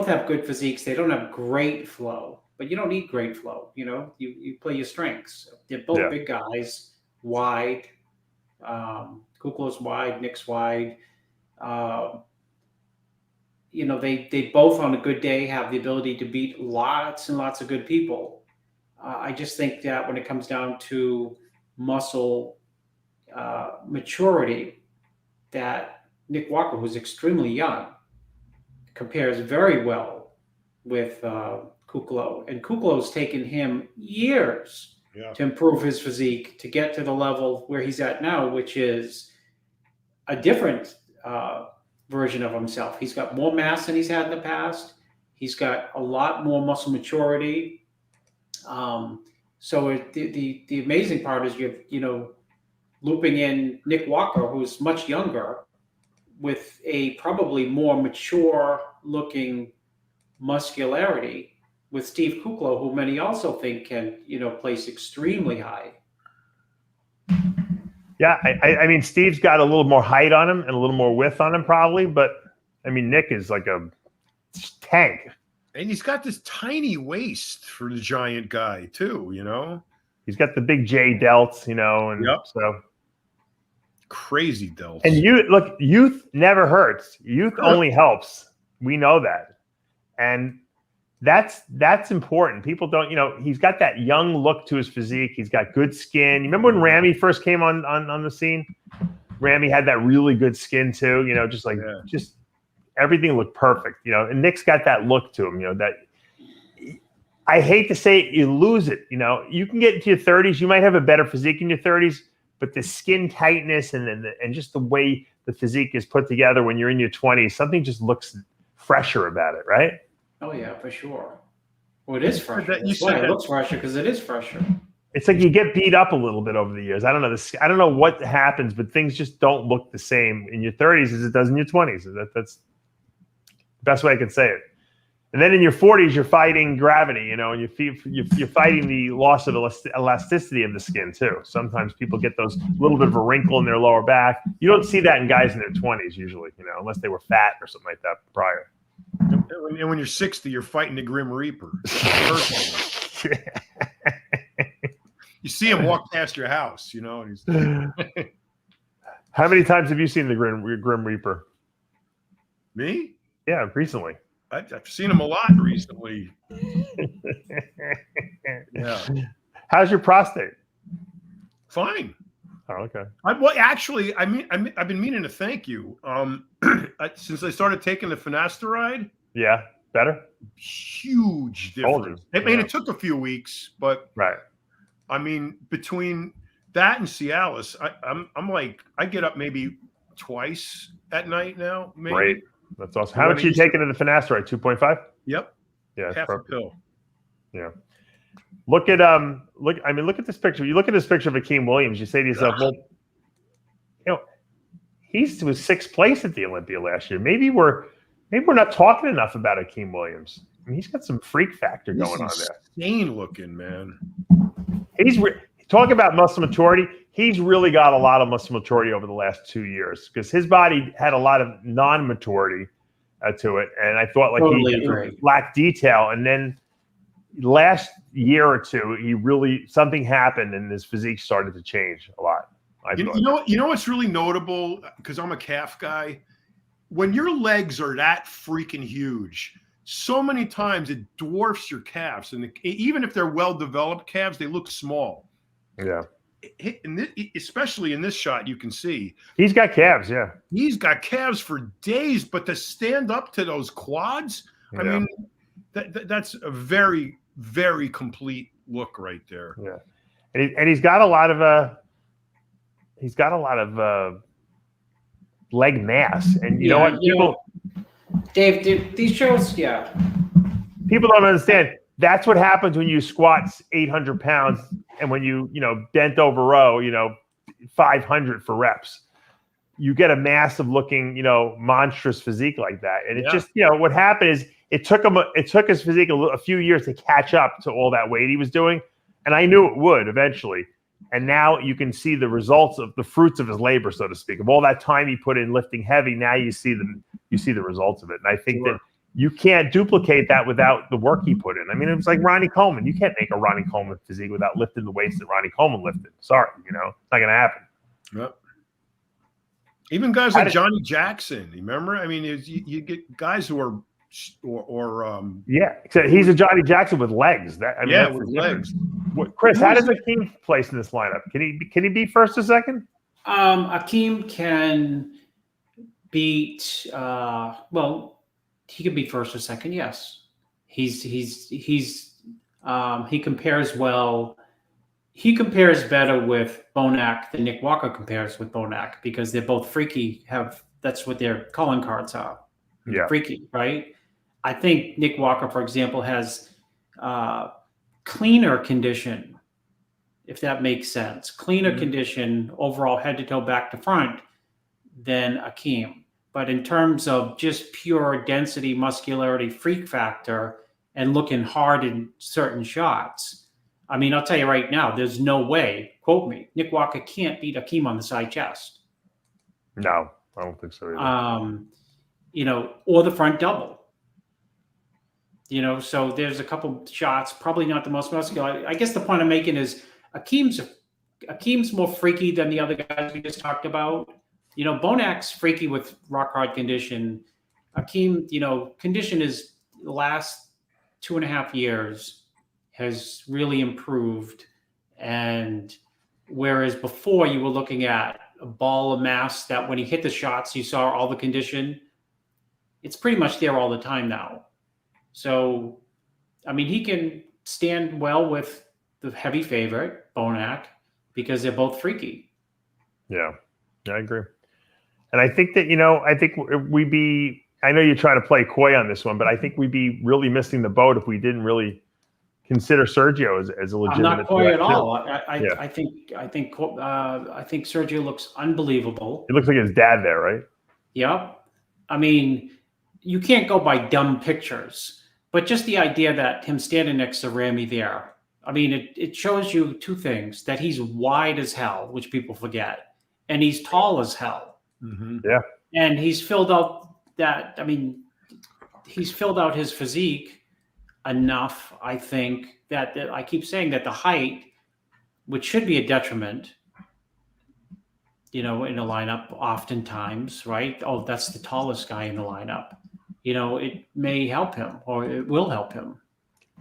have good physiques. They don't have great flow, but you don't need great flow. You play your strengths. They're both big guys, wide. Kuklo's wide, Nick's wide. They both on a good day have the ability to beat lots and lots of good people. I just think that when it comes down to muscle maturity, that Nick Walker, who's extremely young, compares very well with Kuklo. And Kuklo's taken him years to improve his physique to get to the level where he's at now, which is a different version of himself. He's got more mass than he's had in the past. He's got a lot more muscle maturity. So the amazing part is looping in Nick Walker, who's much younger, with a probably more mature looking muscularity, with Steve Kuklo, who many also think can, place extremely high. Yeah, I mean, Steve's got a little more height on him and a little more width on him probably, but I mean, Nick is like a tank. And he's got this tiny waist for the giant guy too, He's got the big J delts, and so crazy delts. And youth never hurts. Youth only helps. We know that. And that's important. People don't, he's got that young look to his physique. He's got good skin. You remember when Ramy first came on the scene? Ramy had that really good skin too, just everything looked perfect, and Nick's got that look to him, that I hate to say it, you lose it. You can get into your 30s, you might have a better physique in your 30s, but the skin tightness and just the way the physique is put together when you're in your 20s, something just looks fresher about it, right? Oh yeah, for sure. Well, it is fresher. It looks fresher because it is fresher. It's like you get beat up a little bit over the years. I don't know. I don't know what happens, but things just don't look the same in your 30s as it does in your 20s. That's the best way I can say it. And then in your 40s, you're fighting gravity, and you're fighting the loss of elasticity of the skin too. Sometimes people get those little bit of a wrinkle in their lower back. You don't see that in guys in their 20s usually, unless they were fat or something like that prior. And when you're 60, you're fighting the Grim Reaper. You see him walk past your house, you know. And he's... How many times have you seen the Grim Reaper? Me? Yeah, recently. I've seen him a lot recently. Yeah. How's your prostate? Fine. Oh, okay. I've been meaning to thank you. Since I started taking the finasteride. Yeah, better. Huge difference. I mean, it took a few weeks, but right. I mean, between that and Cialis, I'm like, I get up maybe twice at night now. Maybe. Great. That's awesome. How much are you taking of the finasteride? 2.5? Yep. Yeah, half a pill. Yeah. Look at look at this picture. You look at this picture of Akeem Williams, you say to yourself, well, you know, he was 6th place at the Olympia last year. Maybe we're not talking enough about Akeem Williams. I mean, he's got some freak factor going on there. Insane looking, man. Talk about muscle maturity. He's really got a lot of muscle maturity over the last 2 years because his body had a lot of non-maturity to it, and I thought he lacked detail. And then last year or two, something happened, and his physique started to change a lot. You know what's really notable, because I'm a calf guy. When your legs are that freaking huge, so many times it dwarfs your calves, and even if they're well-developed calves, they look small. Yeah. Especially in this shot, you can see he's got calves. Yeah, he's got calves for days, but to stand up to those quads, I mean, that's a very, very complete look right there. Yeah, and he's got a lot of leg mass, and you know what, Dave, these shows, people don't understand. That's what happens when you squat 800 pounds and when you bent over row, 500 for reps. You get a massive looking, monstrous physique like that. And it just, what happened is it took his physique a few years to catch up to all that weight he was doing. And I knew it would eventually. And now you can see the results of the fruits of his labor, so to speak, of all that time he put in lifting heavy. Now you see the results of it. And I think that you can't duplicate that without the work he put in. I mean, it was like Ronnie Coleman. You can't make a Ronnie Coleman physique without lifting the weights that Ronnie Coleman lifted. Sorry, it's not going to happen. Yep. Even guys like Johnny Jackson, remember? I mean, you get guys who are, except he's a Johnny Jackson with legs. With legs. Chris, how does Akeem place in this lineup? Can he be first or second? Akeem can beat. He could be first or second. Yes, he compares well. He compares better with Bonoch than Nick Walker compares with Bonoch because they're both freaky. That's what their calling cards are. Yeah, freaky, right? I think Nick Walker, for example, has cleaner condition, if that makes sense. Cleaner condition overall, head to toe, back to front, than Akeem. But in terms of just pure density, muscularity, freak factor, and looking hard in certain shots, I mean, I'll tell you right now, there's no way, quote me, Nick Walker can't beat Akeem on the side chest. No, I don't think so either. Or the front double. So there's a couple shots, probably not the most muscular. I guess the point I'm making is Akeem's more freaky than the other guys we just talked about. Bonoch's freaky with rock hard condition. Akeem, condition is the last 2.5 years has really improved. And whereas before you were looking at a ball of mass that when he hit the shots, you saw all the condition, it's pretty much there all the time now. So, I mean, he can stand well with the heavy favorite, Bonoch, because they're both freaky. Yeah, I agree. And I think that, I know you try to play coy on this one, but I think we'd be really missing the boat if we didn't really consider Sergio as a legitimate. I'm not coy at all. I think Sergio looks unbelievable. It looks like his dad there, right? Yep. I mean, you can't go by dumb pictures, but just the idea that him standing next to Ramy there, I mean, it shows you two things: that he's wide as hell, which people forget, and he's tall as hell. Mm-hmm. Yeah. And he's filled out that, I mean, he's filled out his physique enough. I think that I keep saying that the height, which should be a detriment, in a lineup oftentimes, right? Oh, that's the tallest guy in the lineup. It may help him, or it will help him.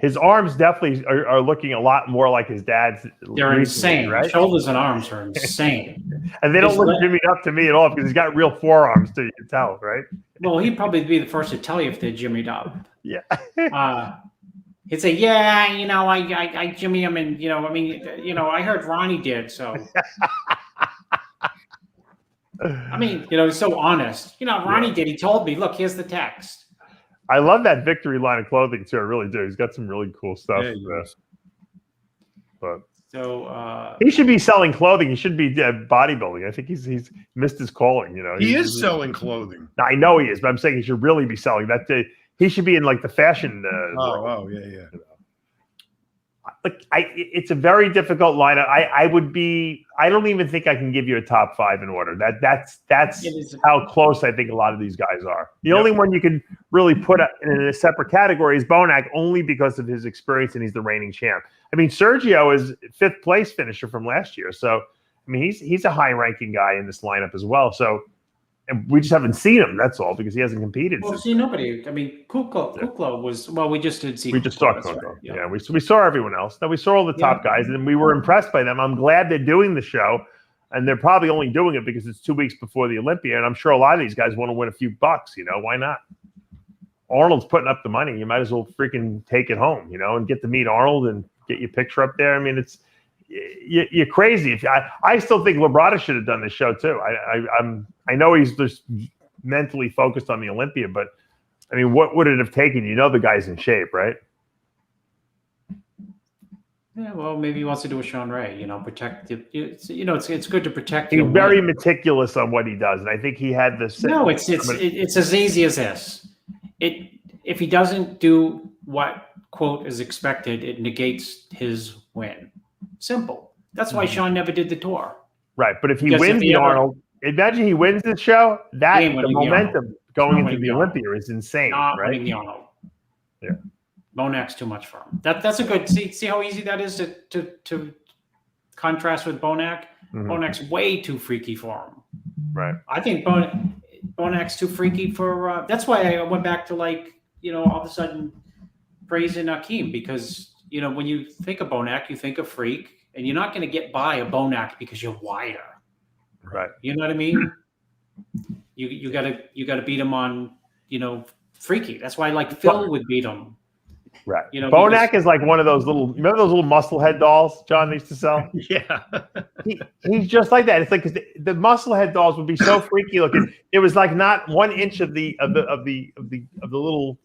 His arms definitely are looking a lot more like his dad's. They're recently, insane. right? Shoulders and arms are insane. And they don't look jimmied up to me at all because he's got real forearms too. You can tell, right? Well, he'd probably be the first to tell you if they're jimmied up. Yeah. He'd say, "Yeah, I jimmy him, and I heard Ronnie did." So, he's so honest. Ronnie did. He told me, "Look, here's the text." I love that Victory line of clothing too. I really do. He's got some really cool stuff. Yeah, but so he should be selling clothing. He should be bodybuilding. I think he's missed his calling. He is selling clothing. I know he is, but I'm saying he should really be selling that. He should be in like the fashion. Oh, yeah. Look, it's a very difficult lineup. I don't even think I can give you a top 5 in order. That's how close I think a lot of these guys are. The only one you can really put in a separate category is Bonoch, only because of his experience and he's the reigning champ. Sergio is 5th place finisher from last year. So, he's a high-ranking guy in this lineup as well. So, and we just haven't seen him. That's all, because he hasn't competed. Well, nobody. Kukla was. Well, we just did see. We just saw Kukla. Right. Yeah, we saw everyone else. Now we saw all the top guys, and we were impressed by them. I'm glad they're doing the show, and they're probably only doing it because it's 2 weeks before the Olympia, and I'm sure a lot of these guys want to win a few bucks. Why not? Arnold's putting up the money. You might as well freaking take it home, and get to meet Arnold and get your picture up there. You're crazy. I still think Labrada should have done this show too. I know he's just mentally focused on the Olympia, but what would it have taken? The guy's in shape, right? Yeah, well, maybe he wants to do a Sean Ray. Protect the. It's good to protect. He's very meticulous on what he does, and I think he had this. No, it's as easy as this. If he doesn't do what quote is expected, it negates his win. Simple. That's why Sean never did the tour. Right, but if he wins the Arnold, imagine he wins the show. The momentum going into the Olympia is insane. Not right? winning the Arnold. Yeah. Bonoch's too much for him. That's a good. See how easy that is to contrast with Bonoch. Bonoch's way too freaky for him. Right. I think Bonoch's too freaky for. That's why I went back to all of a sudden praising Akeem, because when you think of Bonoch, you think of freak, and you're not going to get by a Bonoch because you're wider. Right. You know what I mean? You gotta beat him on freaky. That's why Phil would beat him. Right. Bonoch is like one of those remember those little muscle head dolls John used to sell? Yeah. He's just like that. It's like the muscle head dolls would be so freaky looking. It was like not 1 inch of the little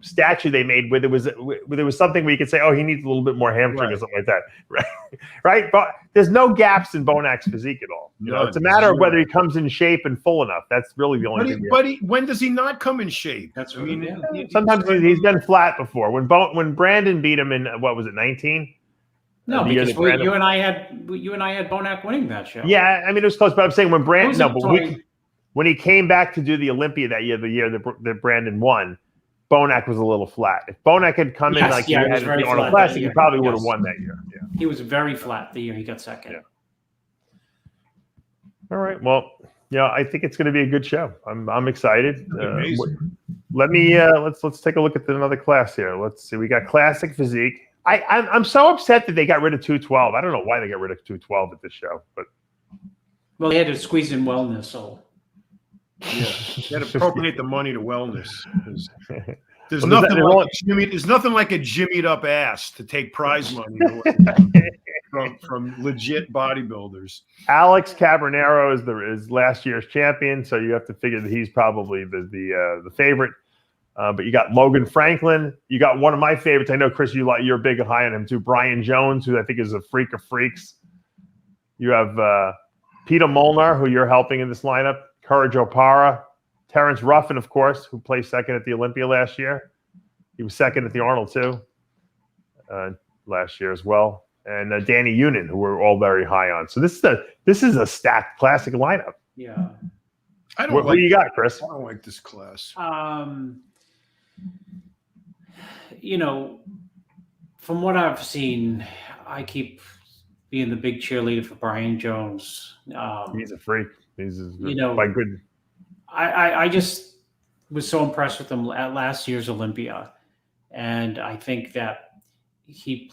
statue they made where there was something where you could say, oh, he needs a little bit more hamstring or something like that. Right. But there's no gaps in Bonoch's physique at all. It's a matter of whether he comes in shape and full enough. That's really the only thing. But when does he not come in shape? That's sometimes he's been flat before. When Brandon beat him in what was it, 19? No, because you and I had Bonoch winning that show. Yeah, it was close. But I'm saying when when he came back to do the Olympia that year, the year that Brandon won, Bonoch was a little flat. If Bonoch had come in he had the Arnold Classic, he probably would have won that year. Yeah. He was very flat the year he got second. Yeah. All right. Well, I think it's going to be a good show. I'm excited. Let me let's take a look at another class here. Let's see. We got Classic Physique. I'm so upset that they got rid of 212. I don't know why they got rid of 212 at this show, but they had to squeeze in wellness. So yeah, they had to appropriate the money to wellness. There's nothing like a jimmied up ass to take prize money away from legit bodybuilders. Alex Cabernero is last year's champion, so you have to figure that he's probably the favorite. But you got Logan Franklin. You got one of my favorites. I know, Chris, you're big and high on him too. Brian Jones, who I think is a freak of freaks. You have Peter Mullener, who you're helping in this lineup. Courage Opara. Terrence Ruffin, of course, who placed second at the Olympia last year. He was second at the Arnold too last year as well. And Danny Unin, who we're all very high on. So this is a stacked classic lineup. Yeah. What do you got, Chris? I don't like this class. I you know, from what I've seen, I keep being the big cheerleader for Brian Jones. He's a freak. He's You know, by good. I just was so impressed with him at last year's Olympia, and I think that he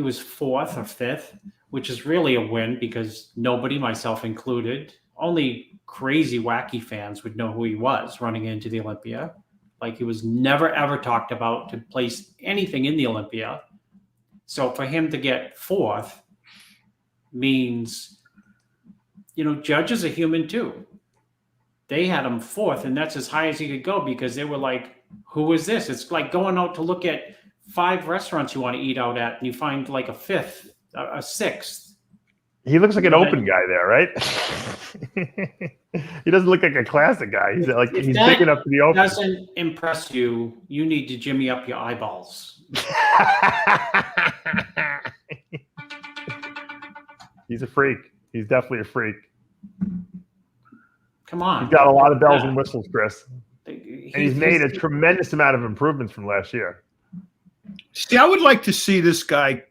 was fourth or fifth, which is really a win because nobody, myself included, only crazy wacky fans would know who he was running into the Olympia. Like, he was never ever talked about to place anything in the Olympia. So for him to get fourth means, judges are human too. They had him fourth, and that's as high as he could go because they were like, who is this? It's like going out to look at 5 restaurants you want to eat out at, and you find like a fifth, a sixth. He looks like an open guy there, right? He doesn't look like a classic guy. He's like, he's big enough to be open. Doesn't impress you, you need to jimmy up your eyeballs. He's a freak. He's definitely a freak. Come on. He's got a lot of bells and whistles, Chris. And he's made a he's tremendous amount of improvements from last year. See, I would like to see this guy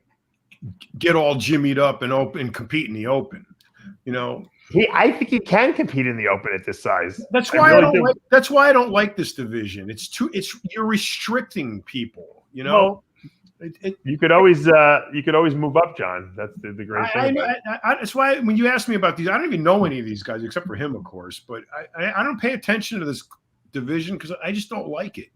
get all jimmied up and compete in the open. I think he can compete in the open at this size. That's why that's why I don't like this division. You're restricting people. Well, you could always move up, John. That's the great thing. That's why when you ask me about these, I don't even know any of these guys except for him, of course. But I don't pay attention to this division because I just don't like it.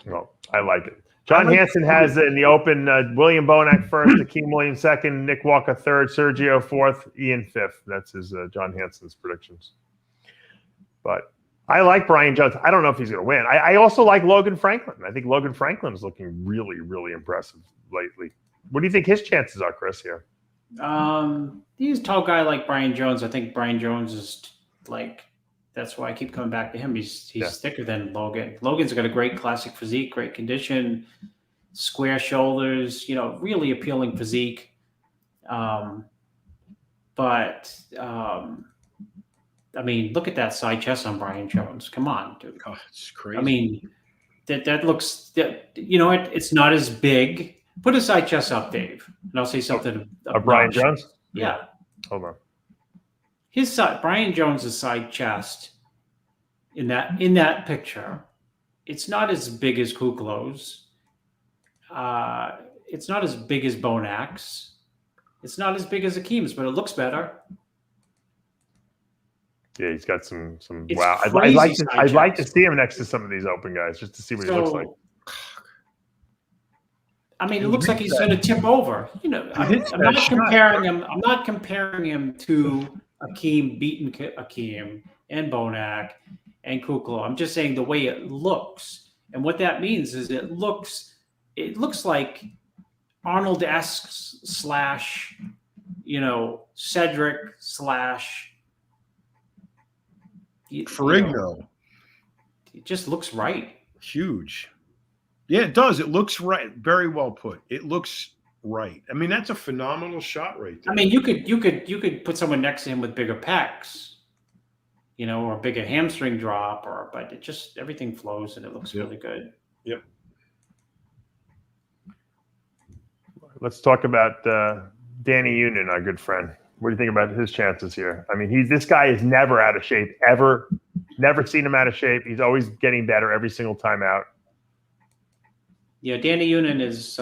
Well, I like it. John Hansen has in the open William Bonac first, Akeem Williams second, Nick Walker third, Sergio fourth, Ian fifth. That's his John Hansen's predictions. But I like Brian Jones. I don't know if he's going to win. I also like Logan Franklin. I think Logan Franklin is looking really, really impressive lately. What do you think his chances are, Chris, here? He's a tall guy like Brian Jones. I think Brian Jones is like, that's why I keep coming back to him. He's thicker than Logan. Logan's got a great classic physique, great condition, square shoulders, really appealing physique. But I mean, look at that side chest on Brian Jones. Come on, dude. Oh, it's crazy. I mean, that looks, it's not as big. Put a side chest up, Dave, and I'll say something. Brian Jones? Yeah. Hold on. Brian Jones's side chest in that picture, it's not as big as Kuklo's. It's not as big as Bonac's. It's not as big as Akeem's, but it looks better. Yeah, he's got some It's wow. crazy I'd like to see him next to some of these open guys just to see what he looks like. I mean, it looks like he's going to tip over. I'm not comparing him to Akeem beating Akeem and Bonac and Kuklo. I'm just saying the way it looks, and what that means is it looks like Arnold-esque / Cedric / Ferrigno. It just looks right. Huge. Yeah, it does. It looks right. Very well put. It looks right. I mean, that's a phenomenal shot right there. I mean, you could put someone next to him with bigger pecs, or a bigger hamstring drop, but it just everything flows and it looks really good. Yep. Let's talk about Danny Union, our good friend. What do you think about his chances here? I mean, this guy is never out of shape, ever. Never seen him out of shape. He's always getting better every single time out. Yeah, Danny Union is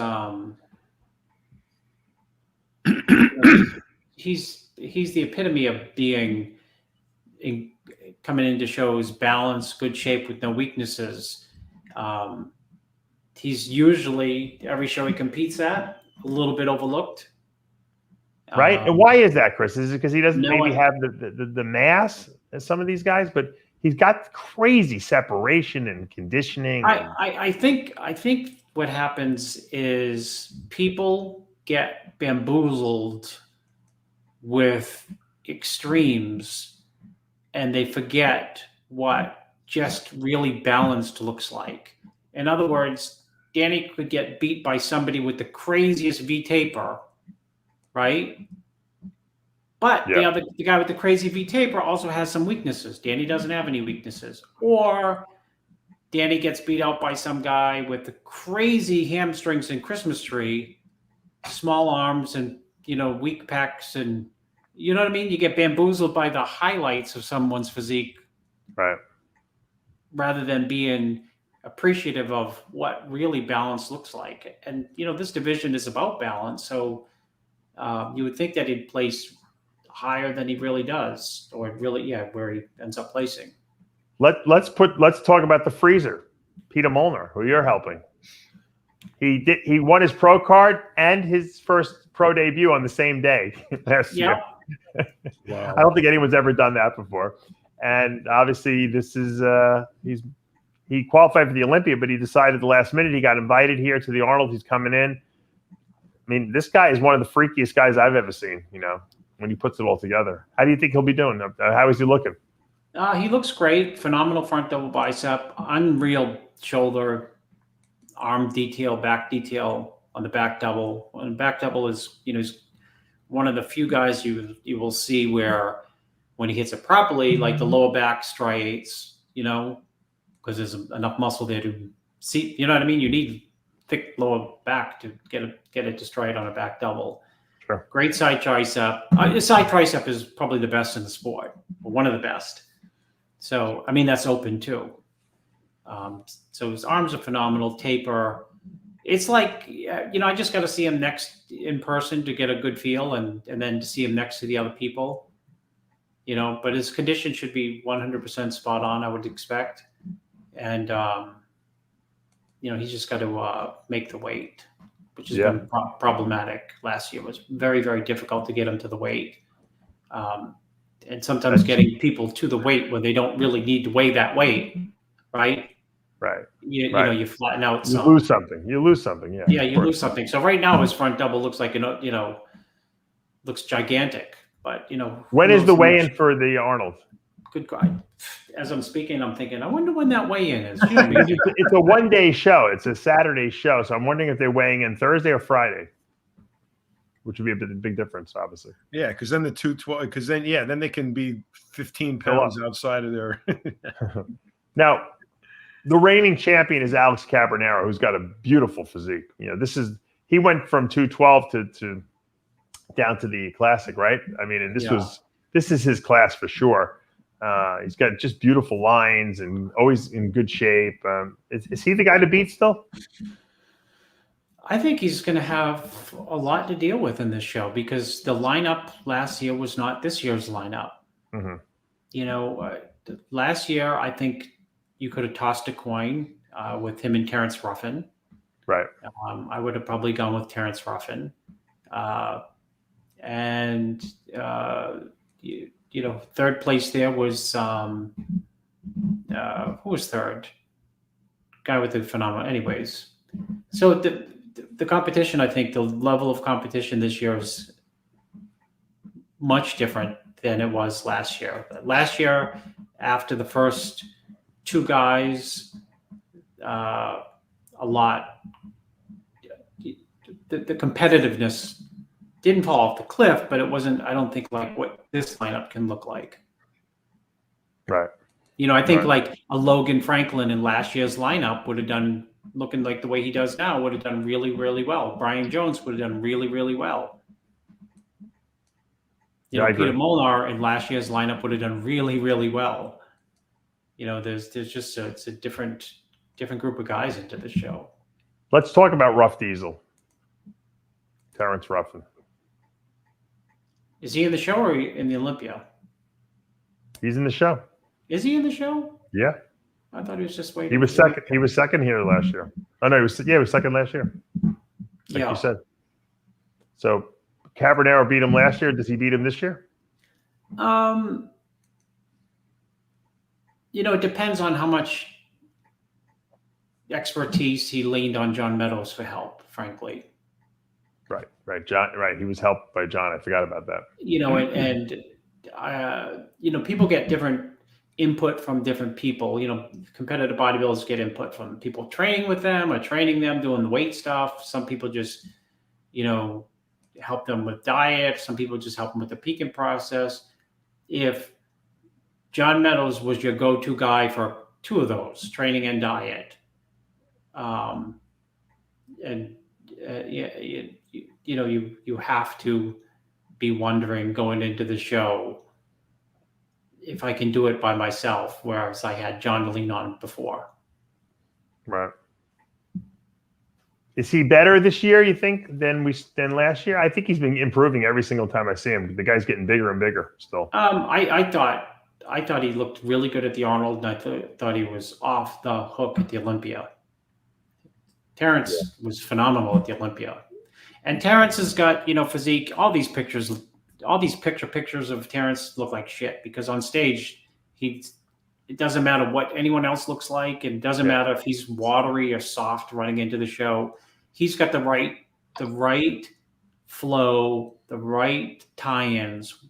he's the epitome of being coming into shows balanced, good shape with no weaknesses. He's usually every show he competes at a little bit overlooked. Right? And why is that, Chris? Is it because he doesn't have the mass as some of these guys, but he's got crazy separation and conditioning. I think what happens is people get bamboozled with extremes and they forget what just really balanced looks like. In other words, Danny could get beat by somebody with the craziest V-taper, right? But the guy with the crazy V-taper also has some weaknesses. Danny doesn't have any weaknesses. Or Danny gets beat out by some guy with the crazy hamstrings and Christmas tree, small arms and, weak pecs. And you know what I mean? You get bamboozled by the highlights of someone's physique. Right. Rather than being appreciative of what really balance looks like. And, this division is about balance. So you would think that he'd place higher than he really does, or really, where he ends up placing. Let's talk about the freezer, Peter Mullener, who you're helping. He won his pro card and his first pro debut on the same day last year. Wow. I don't think anyone's ever done that before. And obviously, this is he qualified for the Olympia, but he decided the last minute he got invited here to the Arnold. He's coming in. I mean, this guy is one of the freakiest guys I've ever seen. When he puts it all together. How do you think he'll be doing? How is he looking? He looks great. Phenomenal front double bicep, unreal shoulder, arm detail, back detail on the back double. And back double is, he's one of the few guys you will see where when he hits it properly, like the lower back striates, because there's enough muscle there to see. You know what I mean? You need thick lower back to get it to striate on a back double. Sure. Great side tricep. His side tricep is probably the best in the sport, or one of the best. So, that's open too. So his arms are phenomenal. Taper. It's like, I just got to see him next in person to get a good feel, and then to see him next to the other people. But his condition should be 100% spot on, I would expect. And, he's just got to make the weight, which has been problematic. Last year was very, very difficult to get him to the weight. And sometimes getting people to the weight when they don't really need to weigh that weight, right? Right. You flatten out. You lose something. You lose something. Yeah. Yeah, you lose something. So right now his front double looks like looks gigantic. But when is the weigh-in for the Arnold? Good God. As I'm speaking, I'm thinking, I wonder when that weigh-in is. It's a one-day show. It's a Saturday show. So I'm wondering if they're weighing in Thursday or Friday, which would be a big difference, obviously. Yeah, because then the 212, because then they can be 15 pounds outside of their. Now, the reigning champion is Alex Cabernero, who's got a beautiful physique. He went from 212 to down to the classic, right? And this is his class for sure. He's got just beautiful lines and always in good shape. Is he the guy to beat still? I think he's going to have a lot to deal with in this show because the lineup last year was not this year's lineup. Mm-hmm. Last year, I think you could have tossed a coin with him and Terrence Ruffin. Right. I would have probably gone with Terrence Ruffin. Third place there was who was third? Guy with the phenomenal. Anyways, so the competition, I think the level of competition this year is much different than it was last year. Last year, after the first two guys, a lot, the competitiveness didn't fall off the cliff, but it wasn't, I don't think, like what this lineup can look like. Right. I think like a Logan Franklin in last year's lineup would have done, looking like the way he does now, would have done really, really well. Brian Jones would have done really, really well. Peter Mullener in last year's lineup would have done really, really well. There's just it's a different group of guys into the show. Let's talk about Rough Diesel. Terrence Ruffin. Is he in the show or in the Olympia? He's in the show. Is he in the show? Yeah. I thought he was just waiting. He was second. He was second here last year. Oh no, he was second last year. Like you said. So Cabernero beat him last year. Does he beat him this year? It depends on how much expertise he leaned on John Meadows for help, frankly. Right. John. Right. He was helped by John. I forgot about that. People get different input from different people. Competitive bodybuilders get input from people training with them or training them, doing the weight stuff. Some people just, help them with diet. Some people just help them with the peaking process. If John Meadows was your go-to guy for two of those, training and diet. You have to be wondering going into the show if I can do it by myself, whereas I had John to lean on before. Right. Is he better this year, you think, than last year? I think he's been improving every single time I see him. The guy's getting bigger and bigger still. I thought he looked really good at the Arnold, and I thought he was off the hook at the Olympia. Terrence was phenomenal at the Olympia. And Terrence has got, physique, all these pictures of Terrence look like shit because on stage, it doesn't matter what anyone else looks like. It doesn't matter if he's watery or soft running into the show. He's got the right flow, the right tie-ins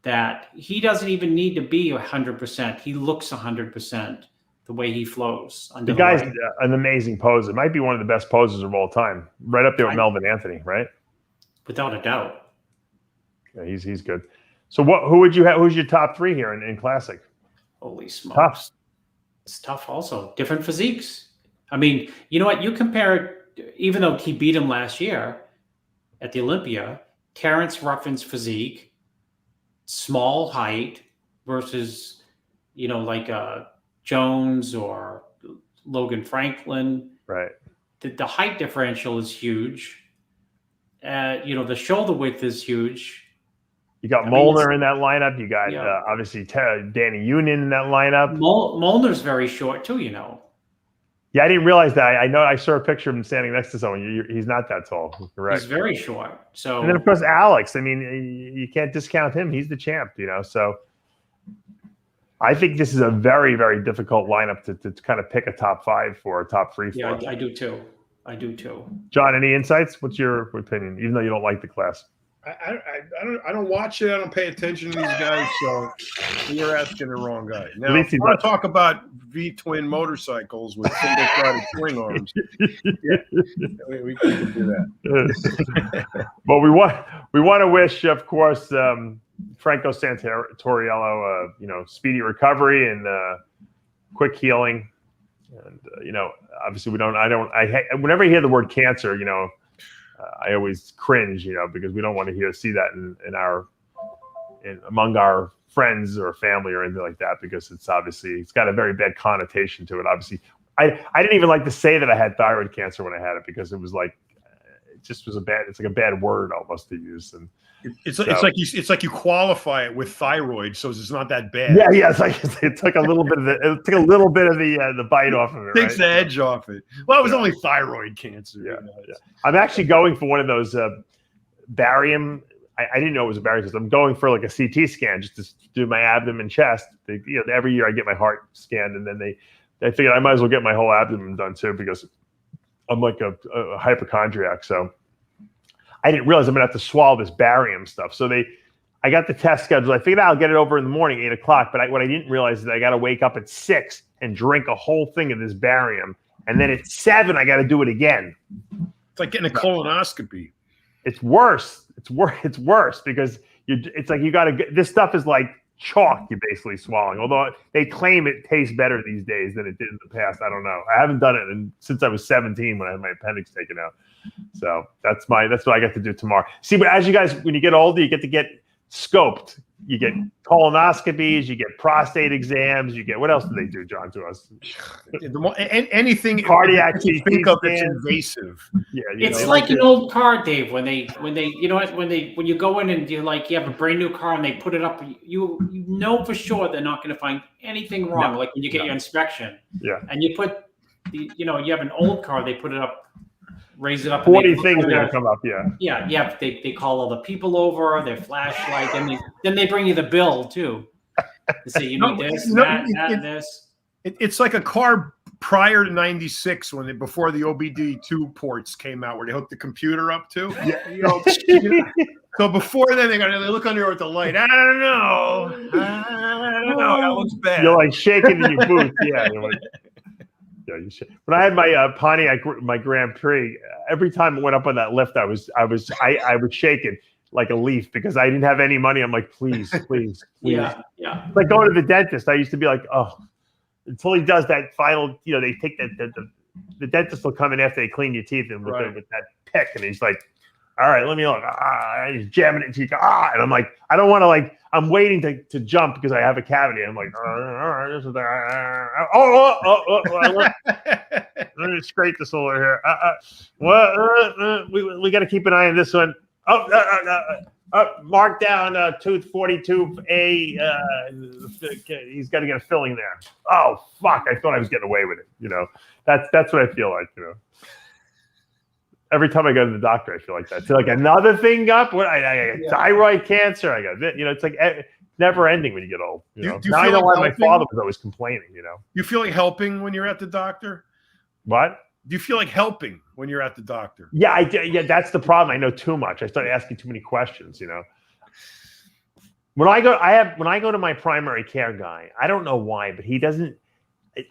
that he doesn't even need to be 100%. He looks 100% the way he flows. The guy's an amazing poser. Might be one of the best posers of all time. Right up there with Melvin Anthony, right? Without a doubt. Yeah, he's good. So who would you have? Who's your top three here in Classic? Holy smokes. Tough. It's tough also. Different physiques. I mean, you know what? You compare, even though he beat him last year at the Olympia, Terrence Ruffin's physique, small height versus, like Jones or Logan Franklin. Right. The height differential is huge. The shoulder width is huge. You got Mullener in that lineup. You got obviously Danny Union in that lineup. Mulner's very short too, Yeah, I didn't realize that. I know I saw a picture of him standing next to someone. He's not that tall. Correct. He's very short. So, and then of course Alex. I mean, you can't discount him. He's the champ. So I think this is a very, very difficult lineup to kind of pick a top five for, a top three for. Yeah, I do too. John, any insights? What's your opinion? Even though you don't like the class. I don't watch it. I don't pay attention to these guys. So you're asking the wrong guy. Now, if you want to talk about V-twin motorcycles with single-threaded swing arms, we can do that. Well, we want to wish, of course, Franco Santoriello, speedy recovery and quick healing. And obviously whenever I hear the word cancer, I always cringe, because we don't want to see that among our friends or family or anything like that, because it's got a very bad connotation to it. Obviously, I didn't even like to say that I had thyroid cancer when I had it, because it was like, it's like a bad word almost to use. And it's like you qualify it with thyroid, so it's not that bad. Yeah. It's like a little bit of the bite off of it. Takes the edge off it. Well, it was only thyroid cancer. Yeah. I'm actually going for one of those barium. I didn't know it was a barium test. I'm going for like a CT scan just to do my abdomen and chest. Every year I get my heart scanned, and then they figured I might as well get my whole abdomen done too, because I'm like a hypochondriac. So I didn't realize I'm gonna have to swallow this barium stuff. So I got the test scheduled. I figured I'll get it over in the morning, 8 o'clock. But what I didn't realize is I got to wake up at 6 and drink a whole thing of this barium, and then at 7 I got to do it again. It's like getting a colonoscopy. It's worse. It's worse because it's like you got to. This stuff is like chalk you're basically swallowing. Although they claim it tastes better these days than it did in the past. I don't know. I haven't done it since I was 17 when I had my appendix taken out. So that's what I get to do tomorrow. See, but as you guys, when you get older, you get to get scoped. You get colonoscopies, you get prostate exams, you get, what else do they do, John, to us? Anything cardiac you think of that's invasive. Yeah, it's like an old car, Dave. When you go in and you have a brand new car and they put it up, you know for sure they're not going to find anything wrong. Like when you get your inspection, and you put you have an old car, they put it up. Raise it up. 40 things are gonna come up. Yeah. They call all the people over. Their flashlight. Then they bring you the bill too. They say you need this, that, this. It's like a car prior to '96 before the OBD2 ports came out, where they hooked the computer up to. So before then, they look under at the light. I don't know. That looks bad. You're like shaking in your boots. Yeah. Yeah, you should. When I had my Pontiac, my Grand Prix, every time it went up on that lift, I was shaking like a leaf because I didn't have any money. I'm like, please. Yeah. Like going to the dentist. I used to be like, oh, until he does that final, they take the dentist will come in after they clean your teeth and with that pick, and he's like, all right, let me look. He's jamming it into your and I'm like, I don't want to I'm waiting to jump because I have a cavity. I'm like, this is let me scrape this over here. We got to keep an eye on this one. Mark down tooth 42A. He's got to get a filling there. Oh fuck! I thought I was getting away with it. That's what I feel like. Every time I go to the doctor, I feel like that. So another thing up. What I got thyroid cancer. I got it's like never ending when you get old. Now I know why my father was always complaining. You feel like helping when you're at the doctor? What? Do you feel like helping when you're at the doctor? Yeah, yeah, that's the problem. I know too much. I started asking too many questions. When I go to my primary care guy, I don't know why, but he doesn't.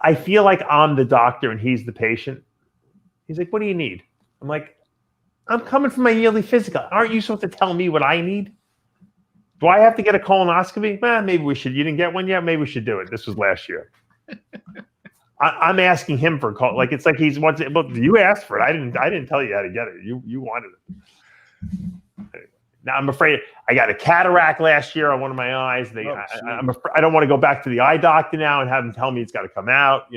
I feel like I'm the doctor and he's the patient. He's like, "What do you need?" I'm like, "I'm coming for my yearly physical. Aren't you supposed to tell me what I need? Do I have to get a colonoscopy? Maybe we should. You didn't get one yet. Maybe we should do it. This was last year." I'm asking him for a call. It's like he's wants it. But you asked for it. I didn't tell you how to get it. You wanted it. Now I'm afraid I got a cataract last year on one of my eyes. I don't want to go back to the eye doctor now and have him tell me it's got to come out.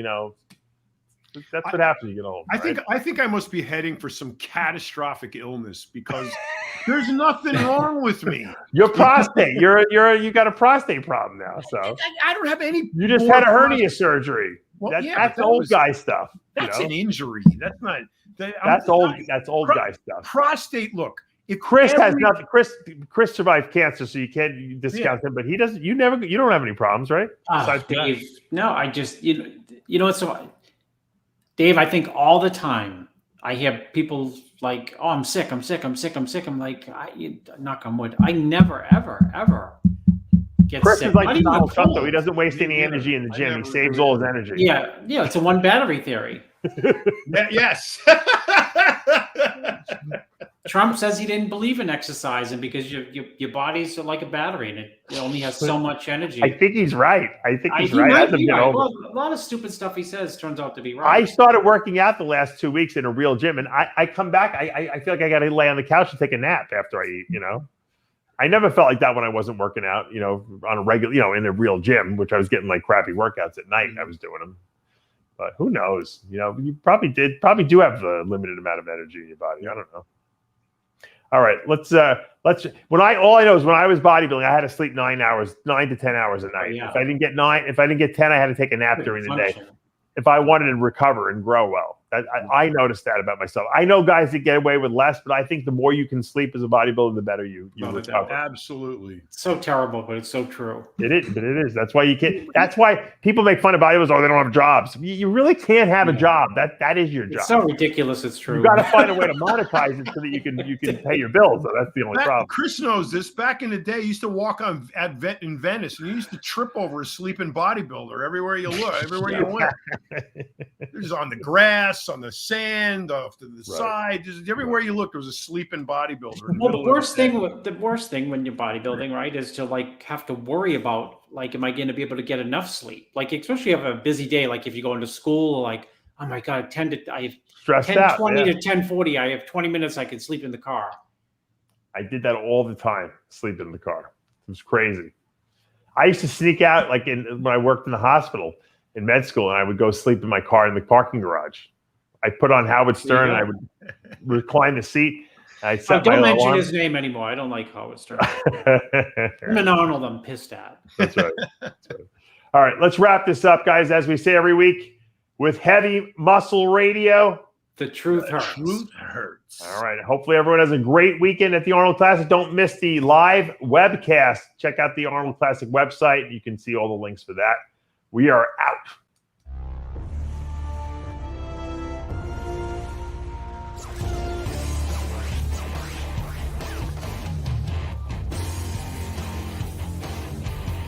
That's what happens when you get old. I think I must be heading for some catastrophic illness because there's nothing wrong with me. Your prostate. You got a prostate problem now. So I don't have any. You just had a hernia surgery. Well, that's old guy stuff. That's an injury. That's not. That's old guy stuff. Prostate. Look, if Chris has nothing. Chris survived cancer, so you can't discount him. But he doesn't. You don't have any problems, right? Dave, no, I just so. Dave, I think all the time I hear people like, "Oh, I'm sick. I'm like, knock on wood. I never, ever get Chris sick. is like Donald Trump, though. He doesn't waste any energy in the gym. He saves all his energy. Yeah. It's a one battery theory. Yes. Trump says he didn't believe in exercising because your body's like a battery and it only has so much energy. I think he's right. He's right. Right. Well, a lot of stupid stuff he says turns out to be right. I started working out the last 2 weeks in a real gym, and I come back. I feel like I got to lay on the couch and take a nap after I eat. I never felt like that when I wasn't working out. On a regular, in a real gym, which I was getting like crappy workouts at night. I was doing them. But who knows? You probably do have a limited amount of energy in your body. I don't know. All right, let's. All I know is when I was bodybuilding, I had to sleep 9 to 10 hours a night. Yeah. If I didn't get 10, I had to take a nap during the day. If I wanted to recover and grow well, I noticed that about myself. I know guys that get away with less, but I think the more you can sleep as a bodybuilder, the better you recover. Absolutely. It's so terrible, but it's so true. It is, but it is. That's why you can't. That's why people make fun of bodybuilders. Oh, they don't have jobs. You really can't have a job. That is your job. It's so ridiculous. It's true. You got to find a way to monetize it so that you can pay your bills. So that's the only problem. Chris knows this. Back in the day, you used to walk in Venice, and you used to trip over a sleeping bodybuilder everywhere you look, everywhere you went. There's on the grass, on the sand, off to the side, just everywhere you look, there was a sleeping bodybuilder. Well, the worst thing when you're bodybuilding, right, is to have to worry about am I going to be able to get enough sleep? Especially if you have a busy day, if you go into school, oh my god, I have stressed out. 10:20 to 10:40. I have 20 minutes. I can sleep in the car. I did that all the time, sleeping in the car. It was crazy. I used to sneak out when I worked in the hospital in med school, and I would go sleep in my car in the parking garage. I put on Howard Stern, and I would recline the seat. Don't mention his name anymore. I don't like Howard Stern. Him and Arnold, I'm pissed at. That's right. All right, let's wrap this up, guys. As we say every week, with Heavy Muscle Radio, the truth hurts. Truth hurts. All right. Hopefully, everyone has a great weekend at the Arnold Classic. Don't miss the live webcast. Check out the Arnold Classic website. You can see all the links for that. We are out.